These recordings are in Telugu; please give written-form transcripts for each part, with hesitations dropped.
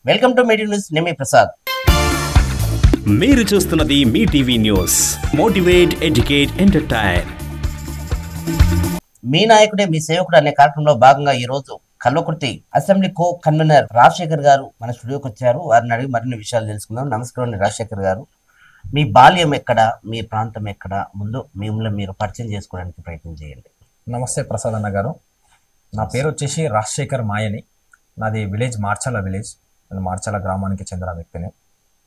Welcome to media news. నేను మీ ప్రసాద్. మీరు చూస్తున్నది మీ TV news. Motivate, educate, entertain. మీ నాయకుడే మీ సేవకుడు అనే కార్యక్రమంలో భాగంగా ఈ రోజు Kalwakurthy assembly co convenor Rajasekhar garu మన స్టూడియోకి వచ్చారు. వారిని అడిగి మరిన్ని విషయాలు తెలుసుకుందాం. నమస్కారం రాజశేఖర్ గారు. మీ బాల్యం ఎక్కడ, మీ ప్రాంతం ఎక్కడ, ముందు మిమ్మల్ని మీరు పరిచయం చేసుకోవడానికి ప్రయత్నం చేయండి. నమస్తే ప్రసాద్ అన్న గారు. నా పేరు వచ్చేసి రాజశేఖర్ మాయని. నాది విలేజ్ మార్చాల విలేజ్. నేను మార్చాల గ్రామానికి చెందిన వ్యక్తిని.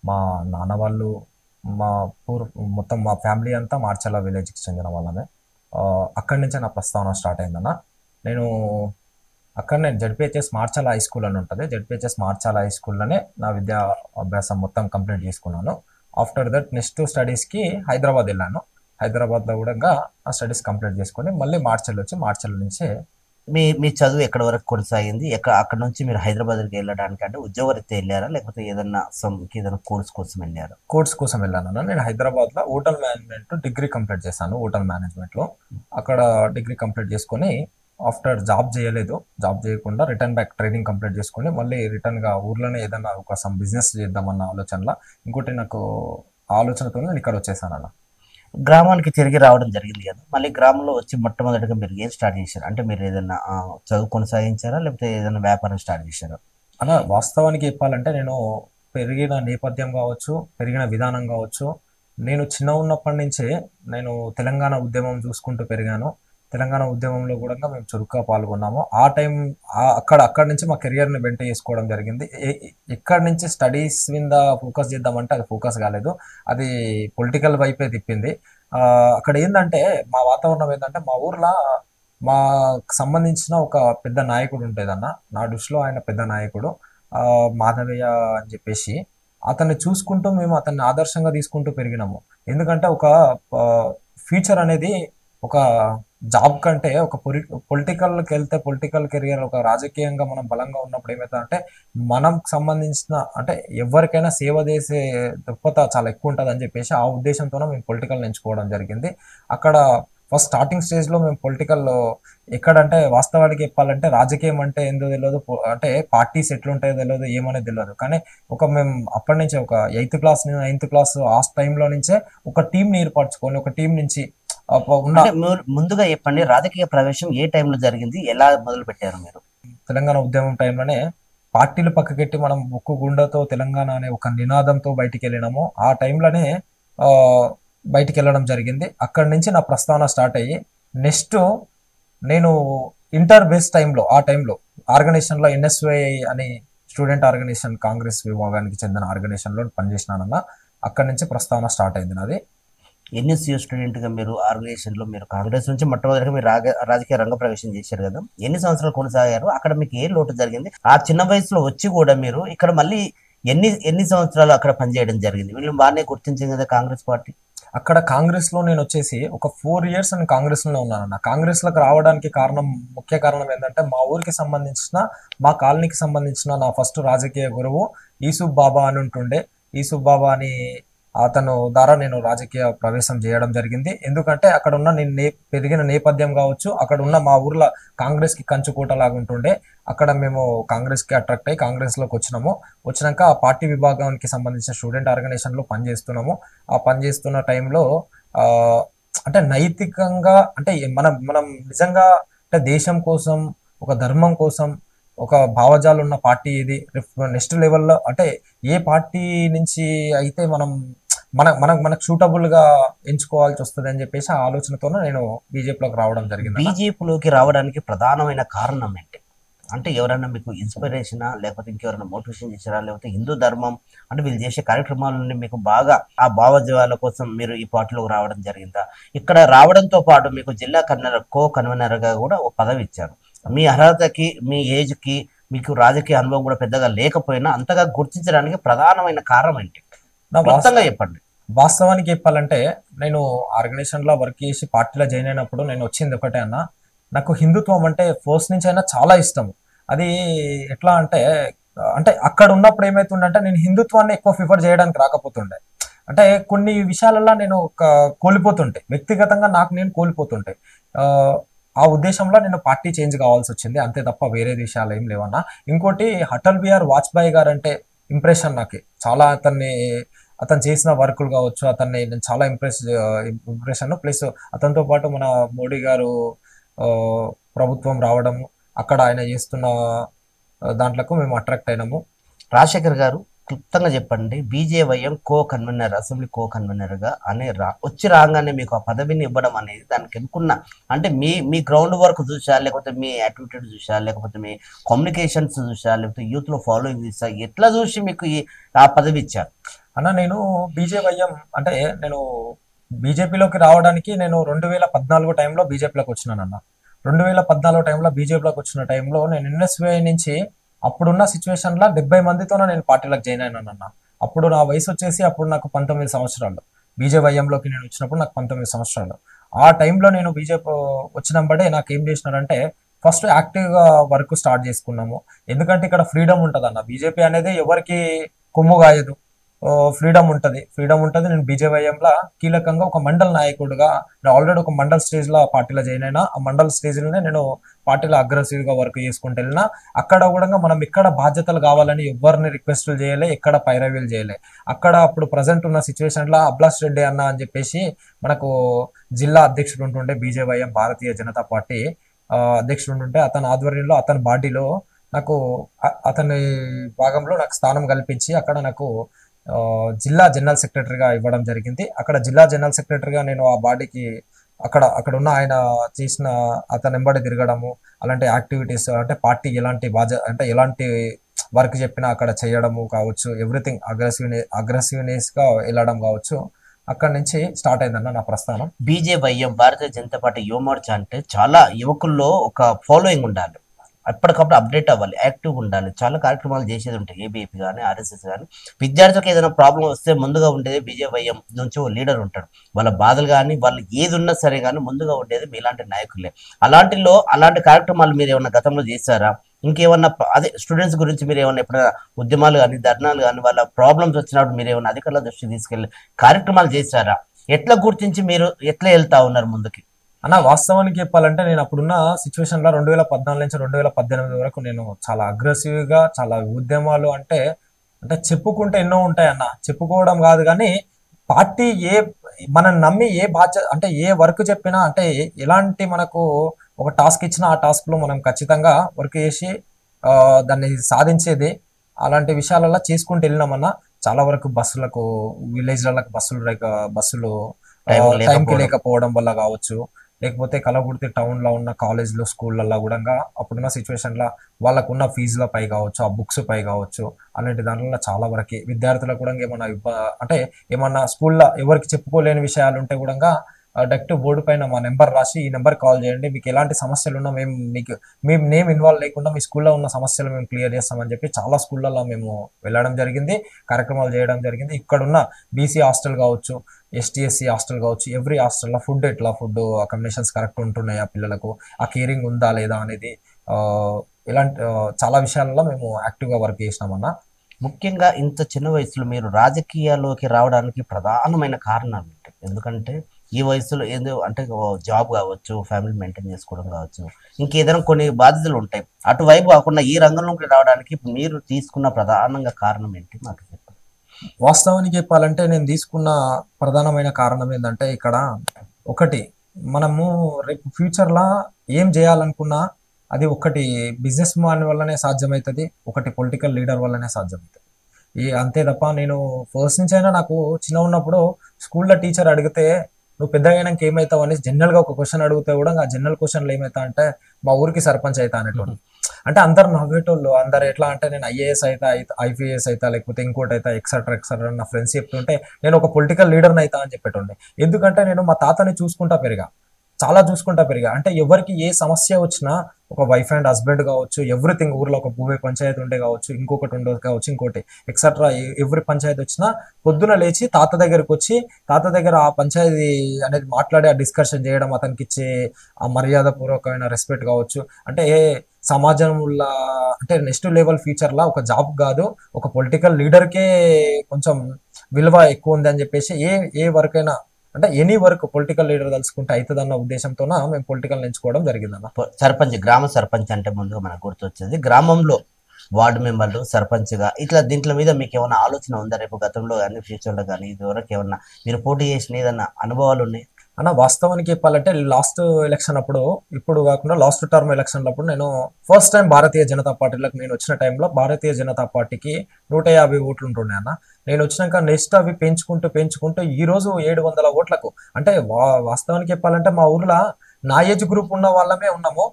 మా నాన్న వాళ్ళు మొత్తం మా ఫ్యామిలీ అంతా మార్చాల విలేజ్కి చెందిన వాళ్ళమే. అక్కడి నుంచే నా ప్రస్తావన స్టార్ట్ అయిందన్న. నేను జడ్పిహెచ్ఎస్ మార్చాల హై స్కూల్ అని ఉంటుంది. జడ్పిహెచ్ఎస్ మార్చాల హై స్కూల్లోనే నా విద్యా అభ్యాసం మొత్తం కంప్లీట్ చేసుకున్నాను. ఆఫ్టర్ దట్ నెక్స్ట్ స్టడీస్కి హైదరాబాద్ వెళ్ళాను. హైదరాబాద్లో కూడా ఆ స్టడీస్ కంప్లీట్ చేసుకొని మళ్ళీ మార్చల్ వచ్చి మార్చల్ నుంచే మీ చదువు ఎక్కడ వరకు కొనసాగింది? అక్కడ నుంచి మీరు హైదరాబాద్కి వెళ్ళడానికి అంటే ఉద్యోగరీత్యా వెళ్ళారా, లేకపోతే ఏదైనా కోర్స్ కోసం వెళ్ళారా? కోర్స్ కోసం వెళ్ళాను. నేను హైదరాబాద్లో హోటల్ మేనేజ్మెంట్ డిగ్రీ కంప్లీట్ చేశాను. హోటల్ మేనేజ్మెంట్లో అక్కడ డిగ్రీ కంప్లీట్ చేసుకొని ఆఫ్టర్ జాబ్ చేయలేదు. జాబ్ చేయకుండా రిటర్న్ బ్యాక్ ట్రైనింగ్ కంప్లీట్ చేసుకొని మళ్ళీ రిటర్న్గా ఊర్లోనే ఏదైనా ఒక బిజినెస్ చేద్దామన్న ఆలోచనలో, ఇంకోటి నాకు ఆలోచనతో నేను ఇక్కడ వచ్చేసాను అన్న. గ్రామానికి తిరిగి రావడం జరిగింది కదా, మళ్ళీ గ్రామంలో వచ్చి మొట్టమొదటిగా మీరు ఏం స్టార్ట్ చేశారు? అంటే మీరు ఏదైనా చదువు కొనసాగించారా, లేకపోతే ఏదైనా వ్యాపారం స్టార్ట్ చేశారా? అలా వాస్తవానికి చెప్పాలంటే నేను పెరిగిన నేపథ్యం కావచ్చు, పెరిగిన విధానం కావచ్చు, నేను చిన్న ఉన్నప్పటి నుంచే నేను తెలంగాణ ఉద్యమం చూసుకుంటూ పెరిగాను. తెలంగాణ ఉద్యమంలో కూడా మేము చురుగ్గా పాల్గొన్నాము. అక్కడి నుంచి మా కెరియర్ని బెంట చేసుకోవడం జరిగింది. ఎక్కడి నుంచి స్టడీస్ మీద ఫోకస్ చేద్దామంటే అది ఫోకస్ కాలేదు, అది పొలిటికల్ వైపే తిప్పింది. అక్కడ ఏంటంటే మా వాతావరణం ఏంటంటే మా ఊర్లో మాకు సంబంధించిన ఒక పెద్ద నాయకుడు ఉంటేదన్న. నా దృష్టిలో ఆయన పెద్ద నాయకుడు, మాధవయ్య అని చెప్పేసి. అతన్ని చూసుకుంటూ మేము అతన్ని ఆదర్శంగా తీసుకుంటూ పెరిగినాము. ఎందుకంటే ఒక ఫ్యూచర్ అనేది ఒక జాబ్ కంటే ఒక పొలిటికల్కి వెళ్తే, పొలిటికల్ కెరియర్ ఒక రాజకీయంగా మనం బలంగా ఉన్నప్పుడు ఏమవుతుందంటే మనం సంబంధించిన అంటే ఎవరికైనా సేవ చేసే దృక్పథ చాలా ఎక్కువ ఉంటుంది అని చెప్పేసి ఆ ఉద్దేశంతోనే మేము పొలిటికల్ ఎంచుకోవడం జరిగింది. అక్కడ ఫస్ట్ స్టార్టింగ్ స్టేజ్లో మేము పొలిటికల్లో ఎక్కడంటే వాస్తవానికి చెప్పాలంటే రాజకీయం అంటే ఏందో తెలియదు, అంటే పార్టీస్ ఎట్లుంటాయో తెలియదు, ఏమనేది తెలియదు. కానీ మేము అప్పటి నుంచే ఒక 9th క్లాస్ ఆ టైంలో నుంచే ఒక టీంని ఏర్పరచుకొని ఒక టీం నుంచి ముందుగా చెప్పండి, రాజకీయ ప్రవేశం ఏ టైంలో జరిగింది, ఎలా మొదలు పెట్టారు మీరు? తెలంగాణ ఉద్యమం టైంలోనే పార్టీలు పక్కకెట్టి మనం ఉక్కు గుండెతో తెలంగాణ అనే ఒక నినాదంతో బయటికి వెళ్ళినాము. ఆ టైంలోనే బయటికి వెళ్ళడం జరిగింది. అక్కడి నుంచి నా ప్రస్తావన స్టార్ట్ అయ్యి నెక్స్ట్ నేను ఇంటర్ బేస్ టైంలో ఆ టైంలో ఆర్గనైజేషన్లో NSY అని స్టూడెంట్ ఆర్గనైజేషన్, కాంగ్రెస్ విభాగానికి చెందిన ఆర్గనైజేషన్లో పనిచేసినానన్న. అక్కడి నుంచి ప్రస్తావన స్టార్ట్ అయింది నాది. NSU స్టూడెంట్గా మీరు ఆర్గనైజేషన్లో మీరు కాంగ్రెస్ నుంచి మొట్టమొదటిగా మీరు రాజకీయ రంగ ప్రవేశం చేశారు కదా, ఎన్ని సంవత్సరాలు కొనసాగారు? అక్కడ మీకు ఏ లోటు జరిగింది? ఆ చిన్న వయసులో వచ్చి కూడా మీరు ఇక్కడ మళ్ళీ ఎన్ని సంవత్సరాలు అక్కడ పనిచేయడం జరిగింది? వీళ్ళు బాగానే గుర్తించింది కదా కాంగ్రెస్ పార్టీ. అక్కడ కాంగ్రెస్లో నేను వచ్చేసి ఒక 4 years నేను కాంగ్రెస్లో ఉన్నానన్న. కాంగ్రెస్లోకి రావడానికి ముఖ్య కారణం ఏంటంటే మా ఊరికి సంబంధించిన, మా కాలనీకి సంబంధించిన నా ఫస్ట్ రాజకీయ గురువు యూసుఫ్ బాబా అని ఉంటుండే. యూసుఫ్ బాబా అని అతను ద్వారా నేను రాజకీయ ప్రవేశం చేయడం జరిగింది. ఎందుకంటే అక్కడ ఉన్న నేను పెరిగిన నేపథ్యం కావచ్చు, అక్కడ ఉన్న మా ఊర్లో కాంగ్రెస్కి కంచుకోటలాగా ఉంటుండే. అక్కడ మేము కాంగ్రెస్కి అట్రాక్ట్ అయ్యి కాంగ్రెస్లోకి వచ్చినాక ఆ పార్టీ విభాగానికి సంబంధించిన స్టూడెంట్ ఆర్గనైజేషన్లో పనిచేస్తున్నాము. ఆ పనిచేస్తున్న టైంలో అంటే నైతికంగా అంటే మనం నిజంగా అంటే దేశం కోసం, ఒక ధర్మం కోసం ఒక భావజాలు ఉన్న పార్టీ ఇది. నెక్స్ట్ లెవెల్లో అంటే ఏ పార్టీ నుంచి అయితే మనకు సూటబుల్గా ఎంచుకోవాల్సి వస్తుంది అని చెప్పేసి ఆ ఆలోచనతోనే నేను బీజేపీలోకి రావడం జరిగింది. బీజేపీలోకి రావడానికి ప్రధానమైన కారణం ఏంటి? అంటే ఎవరైనా మీకు ఇన్స్పిరేషనా, లేకపోతే ఇంకెవరైనా మోటివేషన్ చేశారా, లేకపోతే హిందూ ధర్మం అంటే వీళ్ళు చేసే కార్యక్రమాల నుండి మీకు బాగా ఆ భావజాల కోసం మీరు ఈ పార్టీలోకి రావడం జరిగిందా? ఇక్కడ రావడంతో పాటు మీకు జిల్లా కో కన్వీనర్గా కూడా ఒక పదవి ఇచ్చారు. మీ అర్హతకి, మీ ఏజ్కి, మీకు రాజకీయ అనుభవం కూడా పెద్దగా లేకపోయినా అంతగా గుర్తించడానికి ప్రధానమైన కారణం ఏంటి? మొత్తంగా చెప్పండి. వాస్తవానికి చెప్పాలంటే నేను ఆర్గనైజేషన్లో వర్క్ చేసి పార్టీలో జాయిన్ అయినప్పుడు నేను వచ్చింది ఒకటే అన్న, నాకు హిందుత్వం అంటే ఫస్ట్ నుంచి అయినా చాలా ఇష్టం. అది ఎట్లా అంటే అక్కడ ఉన్నప్పుడు ఏమవుతుందంటే నేను హిందుత్వాన్ని ఎక్కువ ప్రిఫర్ చేయడానికి రాకపోతుండే. అంటే కొన్ని విషయాలలో నేను కోల్పోతుంటే, వ్యక్తిగతంగా నాకు నేను కోల్పోతుంటే. ఆ ఉద్దేశంలో నేను పార్టీ చేంజ్ కావాల్సి వచ్చింది, అంతే తప్ప వేరే విషయాలు ఏం లేవన్నా. ఇంకోటి అటల్ బిహారీ వాజ్పేయి గారు అంటే ఇంప్రెషన్ నాకు చాలా. అతను చేసిన వర్కులు కావచ్చు, అతన్ని నేను చాలా ఇంప్రెషన్. ప్లస్ అతనితో పాటు మన మోడీ గారు ఆ, ప్రభుత్వం రావడము, అక్కడ ఆయన చేస్తున్న దాంట్లకు మేము అట్రాక్ట్ అయినాము. రాజశేఖర్ గారు క్లుప్తంగా చెప్పండి, బీజేవైఎం కో కన్వీనర్, అసెంబ్లీ కో కన్వీనర్గా అనే వచ్చి రాగానే మీకు ఆ పదవిని ఇవ్వడం అనేది దానికి ఎన్నుకున్న అంటే మీ గ్రౌండ్ వర్క్ చూసా, లేకపోతే మీ యాక్టివిటీ చూసా, లేకపోతే మీ కమ్యూనికేషన్స్ చూసా, లేకపోతే యూత్లో ఫాలోయింగ్ చూసా, ఎట్లా చూసి మీకు ఆ పదవి ఇచ్చారు? అన్న నేను బీజేవైఎం అంటే నేను బీజేపీలోకి రావడానికి నేను 2014 టైంలో బీజేపీలోకి వచ్చినానన్న. 2014 టైంలో బీజేపీలోకి వచ్చిన టైంలో నేను ఎన్ఎస్వై నుంచి అప్పుడున్న సిచ్యువేషన్లో 70 మందితోనే నేను పార్టీలకు జాయిన్ అయినాను అన్న. అప్పుడు నా వయసు వచ్చేసి అప్పుడు నాకు 19 సంవత్సరాలు. బీజేవైఎంలోకి నేను వచ్చినప్పుడు నాకు 19 సంవత్సరాలు. ఆ టైంలో నేను బీజేపీ వచ్చినప్పుడే నాకు ఏం చేసినారంటే ఫస్ట్ యాక్టివ్గా వర్క్ స్టార్ట్ చేసుకున్నాము. ఎందుకంటే ఇక్కడ ఫ్రీడమ్ ఉంటుంది అన్న. బీజేపీ అనేది ఎవరికి కొమ్ము కాయదు, ఫ్రీడమ్ ఉంటుంది. నేను బీజేవైఎంలో కీలకంగా ఒక మండల్ నాయకుడిగా నేను ఆల్రెడీ ఒక మండల్ స్టేజ్లో పార్టీలో జాయిన్ అయినా. ఆ మండల్ స్టేజ్లోనే నేను పార్టీలో అగ్రెసివ్గా వర్క్ చేసుకుంటూ వెళ్ళినా. అక్కడ కూడా మనం ఎక్కడ బాధ్యతలు కావాలని ఎవరిని రిక్వెస్ట్లు చేయలే, ఎక్కడ పైరవీలు చేయలే. అక్కడ అప్పుడు ప్రజెంట్ ఉన్న సిచ్యువేషన్లో అబ్లాస్ రెడ్డి అన్న అని చెప్పేసి మనకు జిల్లా అధ్యక్షుడు ఉంటుండే, బీజేవైఎం భారతీయ జనతా పార్టీ అధ్యక్షుడు ఉంటుంటే, అతని ఆధ్వర్యంలో అతని బాడీలో నాకు అతని భాగంలో నాకు స్థానం కల్పించి అక్కడ నాకు జిల్లా జనరల్ సెక్రటరీగా ఇవ్వడం జరిగింది. అక్కడ జిల్లా జనరల్ సెక్రటరీగా నేను ఆ బాడీకి అక్కడ ఉన్న ఆయన చేసిన అతను వెంబడి తిరగడము, అలాంటి యాక్టివిటీస్ అంటే పార్టీ ఎలాంటి అంటే ఎలాంటి వర్క్ చెప్పినా అక్కడ చేయడము కావచ్చు, ఎవ్రీథింగ్ అగ్రెసివ్నెస్గా వెళ్ళడం కావచ్చు. అక్కడి నుంచి స్టార్ట్ అయిందన్న నా ప్రస్థానం. బీజేవైఎం భారతీయ జనతా పార్టీ యువ మోర్చా అంటే చాలా యువకుల్లో ఒక ఫాలోయింగ్ ఉండాలి, ఎప్పటికప్పుడు అప్డేట్ అవ్వాలి, యాక్టివ్గా ఉండాలి, చాలా కార్యక్రమాలు చేసేది ఉంటాయి. ఏబీపీ కానీ ఆర్ఎస్ఎస్ కానీ విద్యార్థులకు ఏదైనా ప్రాబ్లం వస్తే ముందుగా ఉండేది బీజేవైఎం నుంచి ఓ లీడర్ ఉంటాడు. వాళ్ళ బాధలు కానీ వాళ్ళు ఏది ఉన్నా సరే కానీ ముందుగా ఉండేది మీలాంటి నాయకులే. అలాంటి కార్యక్రమాలు మీరు ఏమన్నా గతంలో చేశారా? ఇంకేమన్నా అదే స్టూడెంట్స్ గురించి మీరు ఏమన్నా ఎప్పుడైనా ఉద్యమాలు కానీ ధర్నాలు కానీ వాళ్ళ ప్రాబ్లమ్స్ వచ్చినప్పుడు మీరు ఏమన్నా అధికారుల దృష్టికి తీసుకెళ్ళి కార్యక్రమాలు చేశారా? ఎట్లా గుర్తించి మీరు ఎట్లా వెళ్తా ఉన్నారు ముందుకి? అన్న వాస్తవానికి చెప్పాలంటే నేను అప్పుడున్న సిచ్యువేషన్లో 2014 నుంచి 2018 వరకు నేను చాలా అగ్రెసివ్గా చాలా ఉద్యమాలు అంటే చెప్పుకుంటే ఎన్నో ఉంటాయి అన్న. చెప్పుకోవడం కాదు కానీ పార్టీ మనం నమ్మి ఏ బాధ్యత అంటే ఏ వర్క్ చెప్పినా అంటే ఎలాంటి మనకు ఒక టాస్క్ ఇచ్చినా ఆ టాస్క్లో మనం ఖచ్చితంగా వర్క్ చేసి దాన్ని సాధించేది. అలాంటి విషయాలలో చేసుకుంటూ వెళ్ళినామన్నా. చాలా వరకు బస్సులకు విలేజ్లకు బస్సులు టైంకి లేకపోవడం వల్ల కావచ్చు, లేకపోతే కలగుర్తి టౌన్లో ఉన్న కాలేజ్లో స్కూళ్ళల్లో కూడా అప్పుడున్న సిచ్యువేషన్లో వాళ్ళకున్న ఫీజులపై కావచ్చు, ఆ బుక్స్ పై కావచ్చు, అలాంటి దాంట్లో చాలా వరకు విద్యార్థులకు కూడా ఏమన్నా స్కూల్లో ఎవరికి చెప్పుకోలేని విషయాలు ఉంటే కూడా డైరెక్ట్ బోర్డు పైన మా నెంబర్ రాసి ఈ నెంబర్ కాల్ చేయండి, మీకు ఎలాంటి సమస్యలు ఉన్నా మేము నేమ్ ఇన్వాల్వ్ లేకుండా మీ స్కూల్లో ఉన్న సమస్యలు మేము క్లియర్ చేస్తామని చెప్పి చాలా స్కూళ్ళల్లో మేము వెళ్ళడం జరిగింది, కార్యక్రమాలు చేయడం జరిగింది. ఇక్కడున్న బీసీ హాస్టల్ కావచ్చు, ఎస్టీ/ఎస్సీ హాస్టల్ కావచ్చు, ఎవ్రీ హాస్టల్లో ఫుడ్ అకామిడేషన్స్ కరెక్ట్ ఉంటున్నాయి, ఆ పిల్లలకు ఆ కేరింగ్ ఉందా లేదా అనేది ఇలాంటి చాలా విషయాలలో మేము యాక్టివ్గా వర్క్ చేసినామన్నా. ముఖ్యంగా ఇంత చిన్న వయసులో మీరు రాజకీయాల్లోకి రావడానికి ప్రధానమైన కారణాలు ఏంటి? ఎందుకంటే ఈ వయసులో ఏదో అంటే జాబ్ కావచ్చు, ఫ్యామిలీ మెయింటైన్ చేసుకోవడం కావచ్చు, ఇంకేదైనా కొన్ని బాధ్యతలు ఉంటాయి. అటువైపు కాకుండా ఈ రంగంలోకి రావడానికి మీరు తీసుకున్న ప్రధానంగా కారణం ఏంటి మాకు చెప్పండి. వాస్తవానికి చెప్పాలంటే నేను తీసుకున్న ప్రధానమైన కారణం ఏంటంటే ఇక్కడ ఒకటి మనము రేపు ఫ్యూచర్లో ఏం చేయాలనుకున్నా అది ఒకటి బిజినెస్ మ్యాన్ వల్లనే సాధ్యమవుతుంది, ఒకటి పొలిటికల్ లీడర్ వల్లనే సాధ్యమవుతుంది. అంతే తప్ప నేను ఫస్ట్ నుంచి అయినా నాకు చిన్న ఉన్నప్పుడు స్కూల్లో టీచర్ అడిగితే నువ్వు పెద్దగా అయినాక ఏమవుతావు అని జనరల్గా ఒక క్వశ్చన్ అడిగితే కూడా ఆ జనరల్ క్వశ్చన్లు ఏమవుతా అంటే మా ఊరికి సర్పంచ్ అవుతా అనేటోళ్ళు. అంటే అందరు నవ్వేటోళ్ళు. అందరు ఎట్లా అంటే నేను ఐఏఎస్ అవుతా, ఐపీఎస్ అవుతా, లేకపోతే ఇంకోటి అవుతా, ఎక్సెట్రా నా ఫ్రెండ్స్ చెప్తుంటే నేను ఒక పొలిటికల్ లీడర్ని అవుతా అని చెప్పేటోండి. ఎందుకంటే నేను మా తాతని చాలా చూసుకుంటా పెరిగా. అంటే ఎవరికి ఏ సమస్య వచ్చినా ఒక వైఫ్ అండ్ హస్బెండ్ కావచ్చు, ఎవ్రీథింగ్ ఊర్లో ఒక భూమి పంచాయతీ ఉంటే కావచ్చు, ఇంకొకటి ఉండదు కావచ్చు, ఇంకోటి ఎక్సెట్రా ఎవరి పంచాయతీ వచ్చినా పొద్దున లేచి తాత దగ్గరకు వచ్చి తాత దగ్గర ఆ పంచాయతీ అనేది మాట్లాడి ఆ డిస్కషన్ చేయడం, అతనికి ఇచ్చే ఆ మర్యాద పూర్వకమైన రెస్పెక్ట్ కావచ్చు. అంటే సమాజంలో అంటే నెక్స్ట్ లెవెల్ ఫ్యూచర్లో ఒక జాబ్ కాదు, ఒక పొలిటికల్ లీడర్కే కొంచెం విలువ ఎక్కువ ఉంది అని చెప్పేసి ఏ వర్క్ అయినా అంటే ఎనీ వర్క్ పొలిటికల్ లీడర్ తలుచుకుంటే అవుతుందన్న ఉద్దేశంతోన మేము పొలిటికల్ ఎంచుకోవడం జరిగిందన్న. సర్పంచ్, గ్రామ సర్పంచ్ అంటే ముందుగా మనకు గుర్తొచ్చేది గ్రామంలో వార్డు మెంబర్లు, సర్పంచ్గా ఇట్లా దీంట్లో మీద మీకు ఏమైనా ఆలోచన ఉందా? రేపు గతంలో కానీ ఫ్యూచర్లో కానీ ఇదివరకు ఏమన్నా మీరు పోటీ చేసిన ఏదన్నా అనుభవాలు ఉన్నాయి? అన్న వాస్తవానికి చెప్పాలంటే లాస్ట్ ఎలక్షన్ అప్పుడు, ఇప్పుడు కాకుండా లాస్ట్ టర్మ్ ఎలక్షన్ అప్పుడు నేను ఫస్ట్ టైం భారతీయ జనతా పార్టీలకు నేను వచ్చిన టైంలో భారతీయ జనతా పార్టీకి 150 ఓట్లు ఉంటుండే అన్న. నేను వచ్చినాక నెక్స్ట్ అవి పెంచుకుంటూ ఈ రోజు 700 ఓట్లకు, అంటే వాస్తవానికి చెప్పాలంటే మా ఊర్లో నా ఏజ్ గ్రూప్ ఉన్న వాళ్ళమే ఉన్నాము.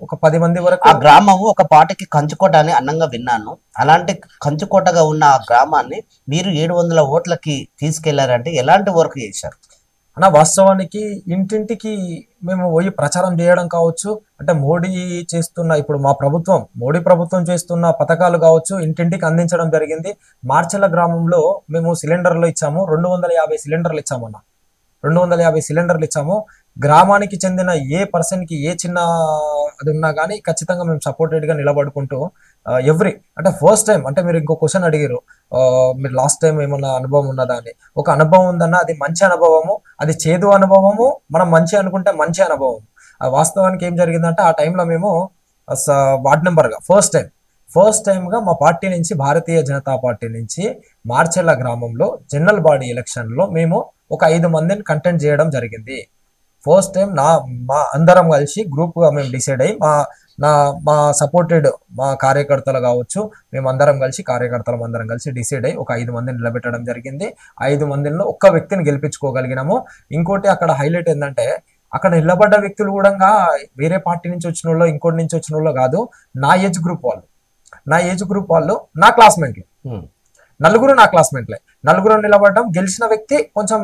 ఒక 10 మంది వరకు. ఆ గ్రామము ఒక పాటకి కంచుకోట అని అన్నంగా విన్నాను. అలాంటి కంచుకోటగా ఉన్న ఆ గ్రామాన్ని మీరు 700 ఓట్లకి తీసుకెళ్లారంటే ఎలాంటి వర్క్ చేశారు అన్న? వాస్తవానికి ఇంటింటికి మేము పోయి ప్రచారం చేయడం కావచ్చు, అంటే ఇప్పుడు మోడీ ప్రభుత్వం చేస్తున్న పథకాలు కావచ్చు ఇంటింటికి అందించడం జరిగింది. మార్చెల గ్రామంలో మేము సిలిండర్లు ఇచ్చాము, 250 సిలిండర్లు ఇచ్చామన్న. 250 సిలిండర్లు ఇచ్చాము. గ్రామానికి చెందిన ఏ పర్సన్కి ఏ చిన్న అది ఉన్నా కానీ ఖచ్చితంగా మేము సపోర్టెడ్గా నిలబడుకుంటూ అంటే ఫస్ట్ టైం, అంటే మీరు ఇంకో క్వశ్చన్ అడిగారు, మీరు లాస్ట్ టైం ఏమన్నా అనుభవం ఉన్నదా అని. ఒక అనుభవం ఉందన్న, అది మంచి అనుభవము, అది చేదు అనుభవము, మనం మంచి అనుకుంటే మంచి అనుభవం. వాస్తవానికి ఏం జరిగిందంటే ఆ టైంలో మేము వార్డ్ మెంబర్గా ఫస్ట్ టైంగా మా పార్టీ నుంచి, భారతీయ జనతా పార్టీ నుంచి మార్చెల్ల గ్రామంలో జనరల్ బాడీ ఎలక్షన్లో మేము ఒక 5 మందిని కంటెంట్ చేయడం జరిగింది. ఫస్ట్ టైం మా అందరం కలిసి గ్రూప్గా మేము డిసైడ్ అయ్యి మా సపోర్టెడ్ మా కార్యకర్తలు కావచ్చు, మేమందరం కలిసి కార్యకర్తలు అందరం కలిసి డిసైడ్ అయ్యి ఒక 5 మందిని నిలబెట్టడం జరిగింది. 5 మందిలో ఒక్క వ్యక్తిని గెలిపించుకోగలిగినాము. ఇంకోటి అక్కడ హైలైట్ ఏంటంటే అక్కడ నిలబడ్డ వ్యక్తులు కూడా వేరే పార్టీ నుంచి వచ్చిన వాళ్ళు, ఇంకోటి నుంచి వచ్చిన వాళ్ళు కాదు, నా ఏజ్ గ్రూప్ వాళ్ళు నా క్లాస్మేట్లు, నలుగురు నా క్లాస్మేట్లే. నలుగురు నిలబడడం, గెలిచిన వ్యక్తి కొంచెం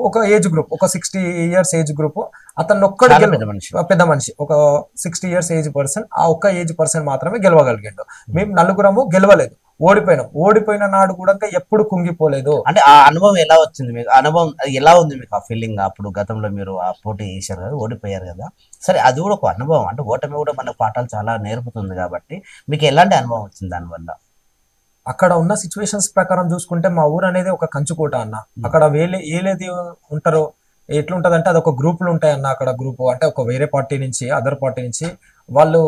ఒక ఏజ్ గ్రూప్, ఒక 60 ఇయర్స్ ఏజ్ గ్రూప్, అతను ఒక్కడు పెద్ద మనిషి, ఒక 60 ఇయర్స్ ఏజ్ పర్సన్, ఆ ఒక్క ఏజ్ పర్సన్ మాత్రమే గెలవగలిగాడు. మేము నలుగురము గెలవలేదు, ఓడిపోయిన నాడు కూడా ఎప్పుడు కుంగిపోలేదు. అంటే ఆ అనుభవం ఎలా వచ్చింది మీకు? అనుభవం ఎలా ఉంది మీకు? ఆ ఫీలింగ్ అప్పుడు గతంలో మీరు ఆ పోటీ చేశారు కదా, ఓడిపోయారు కదా, సరే అది కూడా ఒక అనుభవం. అంటే ఓటమి కూడా మన పాఠాలు చాలా నేర్పుతుంది కాబట్టి మీకు ఎలాంటి అనుభవం వచ్చింది దానివల్ల? అక్కడ ఉన్న సిచ్యువేషన్స్ ప్రకారం చూసుకుంటే మా ఊరు అనేది ఒక కంచుకోట అన్న. అక్కడ ఏలేది ఉంటారో ఎట్లుంటదంటే అది ఒక గ్రూపులు ఉంటాయి అన్న. అక్కడ గ్రూప్ అంటే ఒక వేరే పార్టీ నుంచి, అదర్ పార్టీ నుంచి వాళ్ళు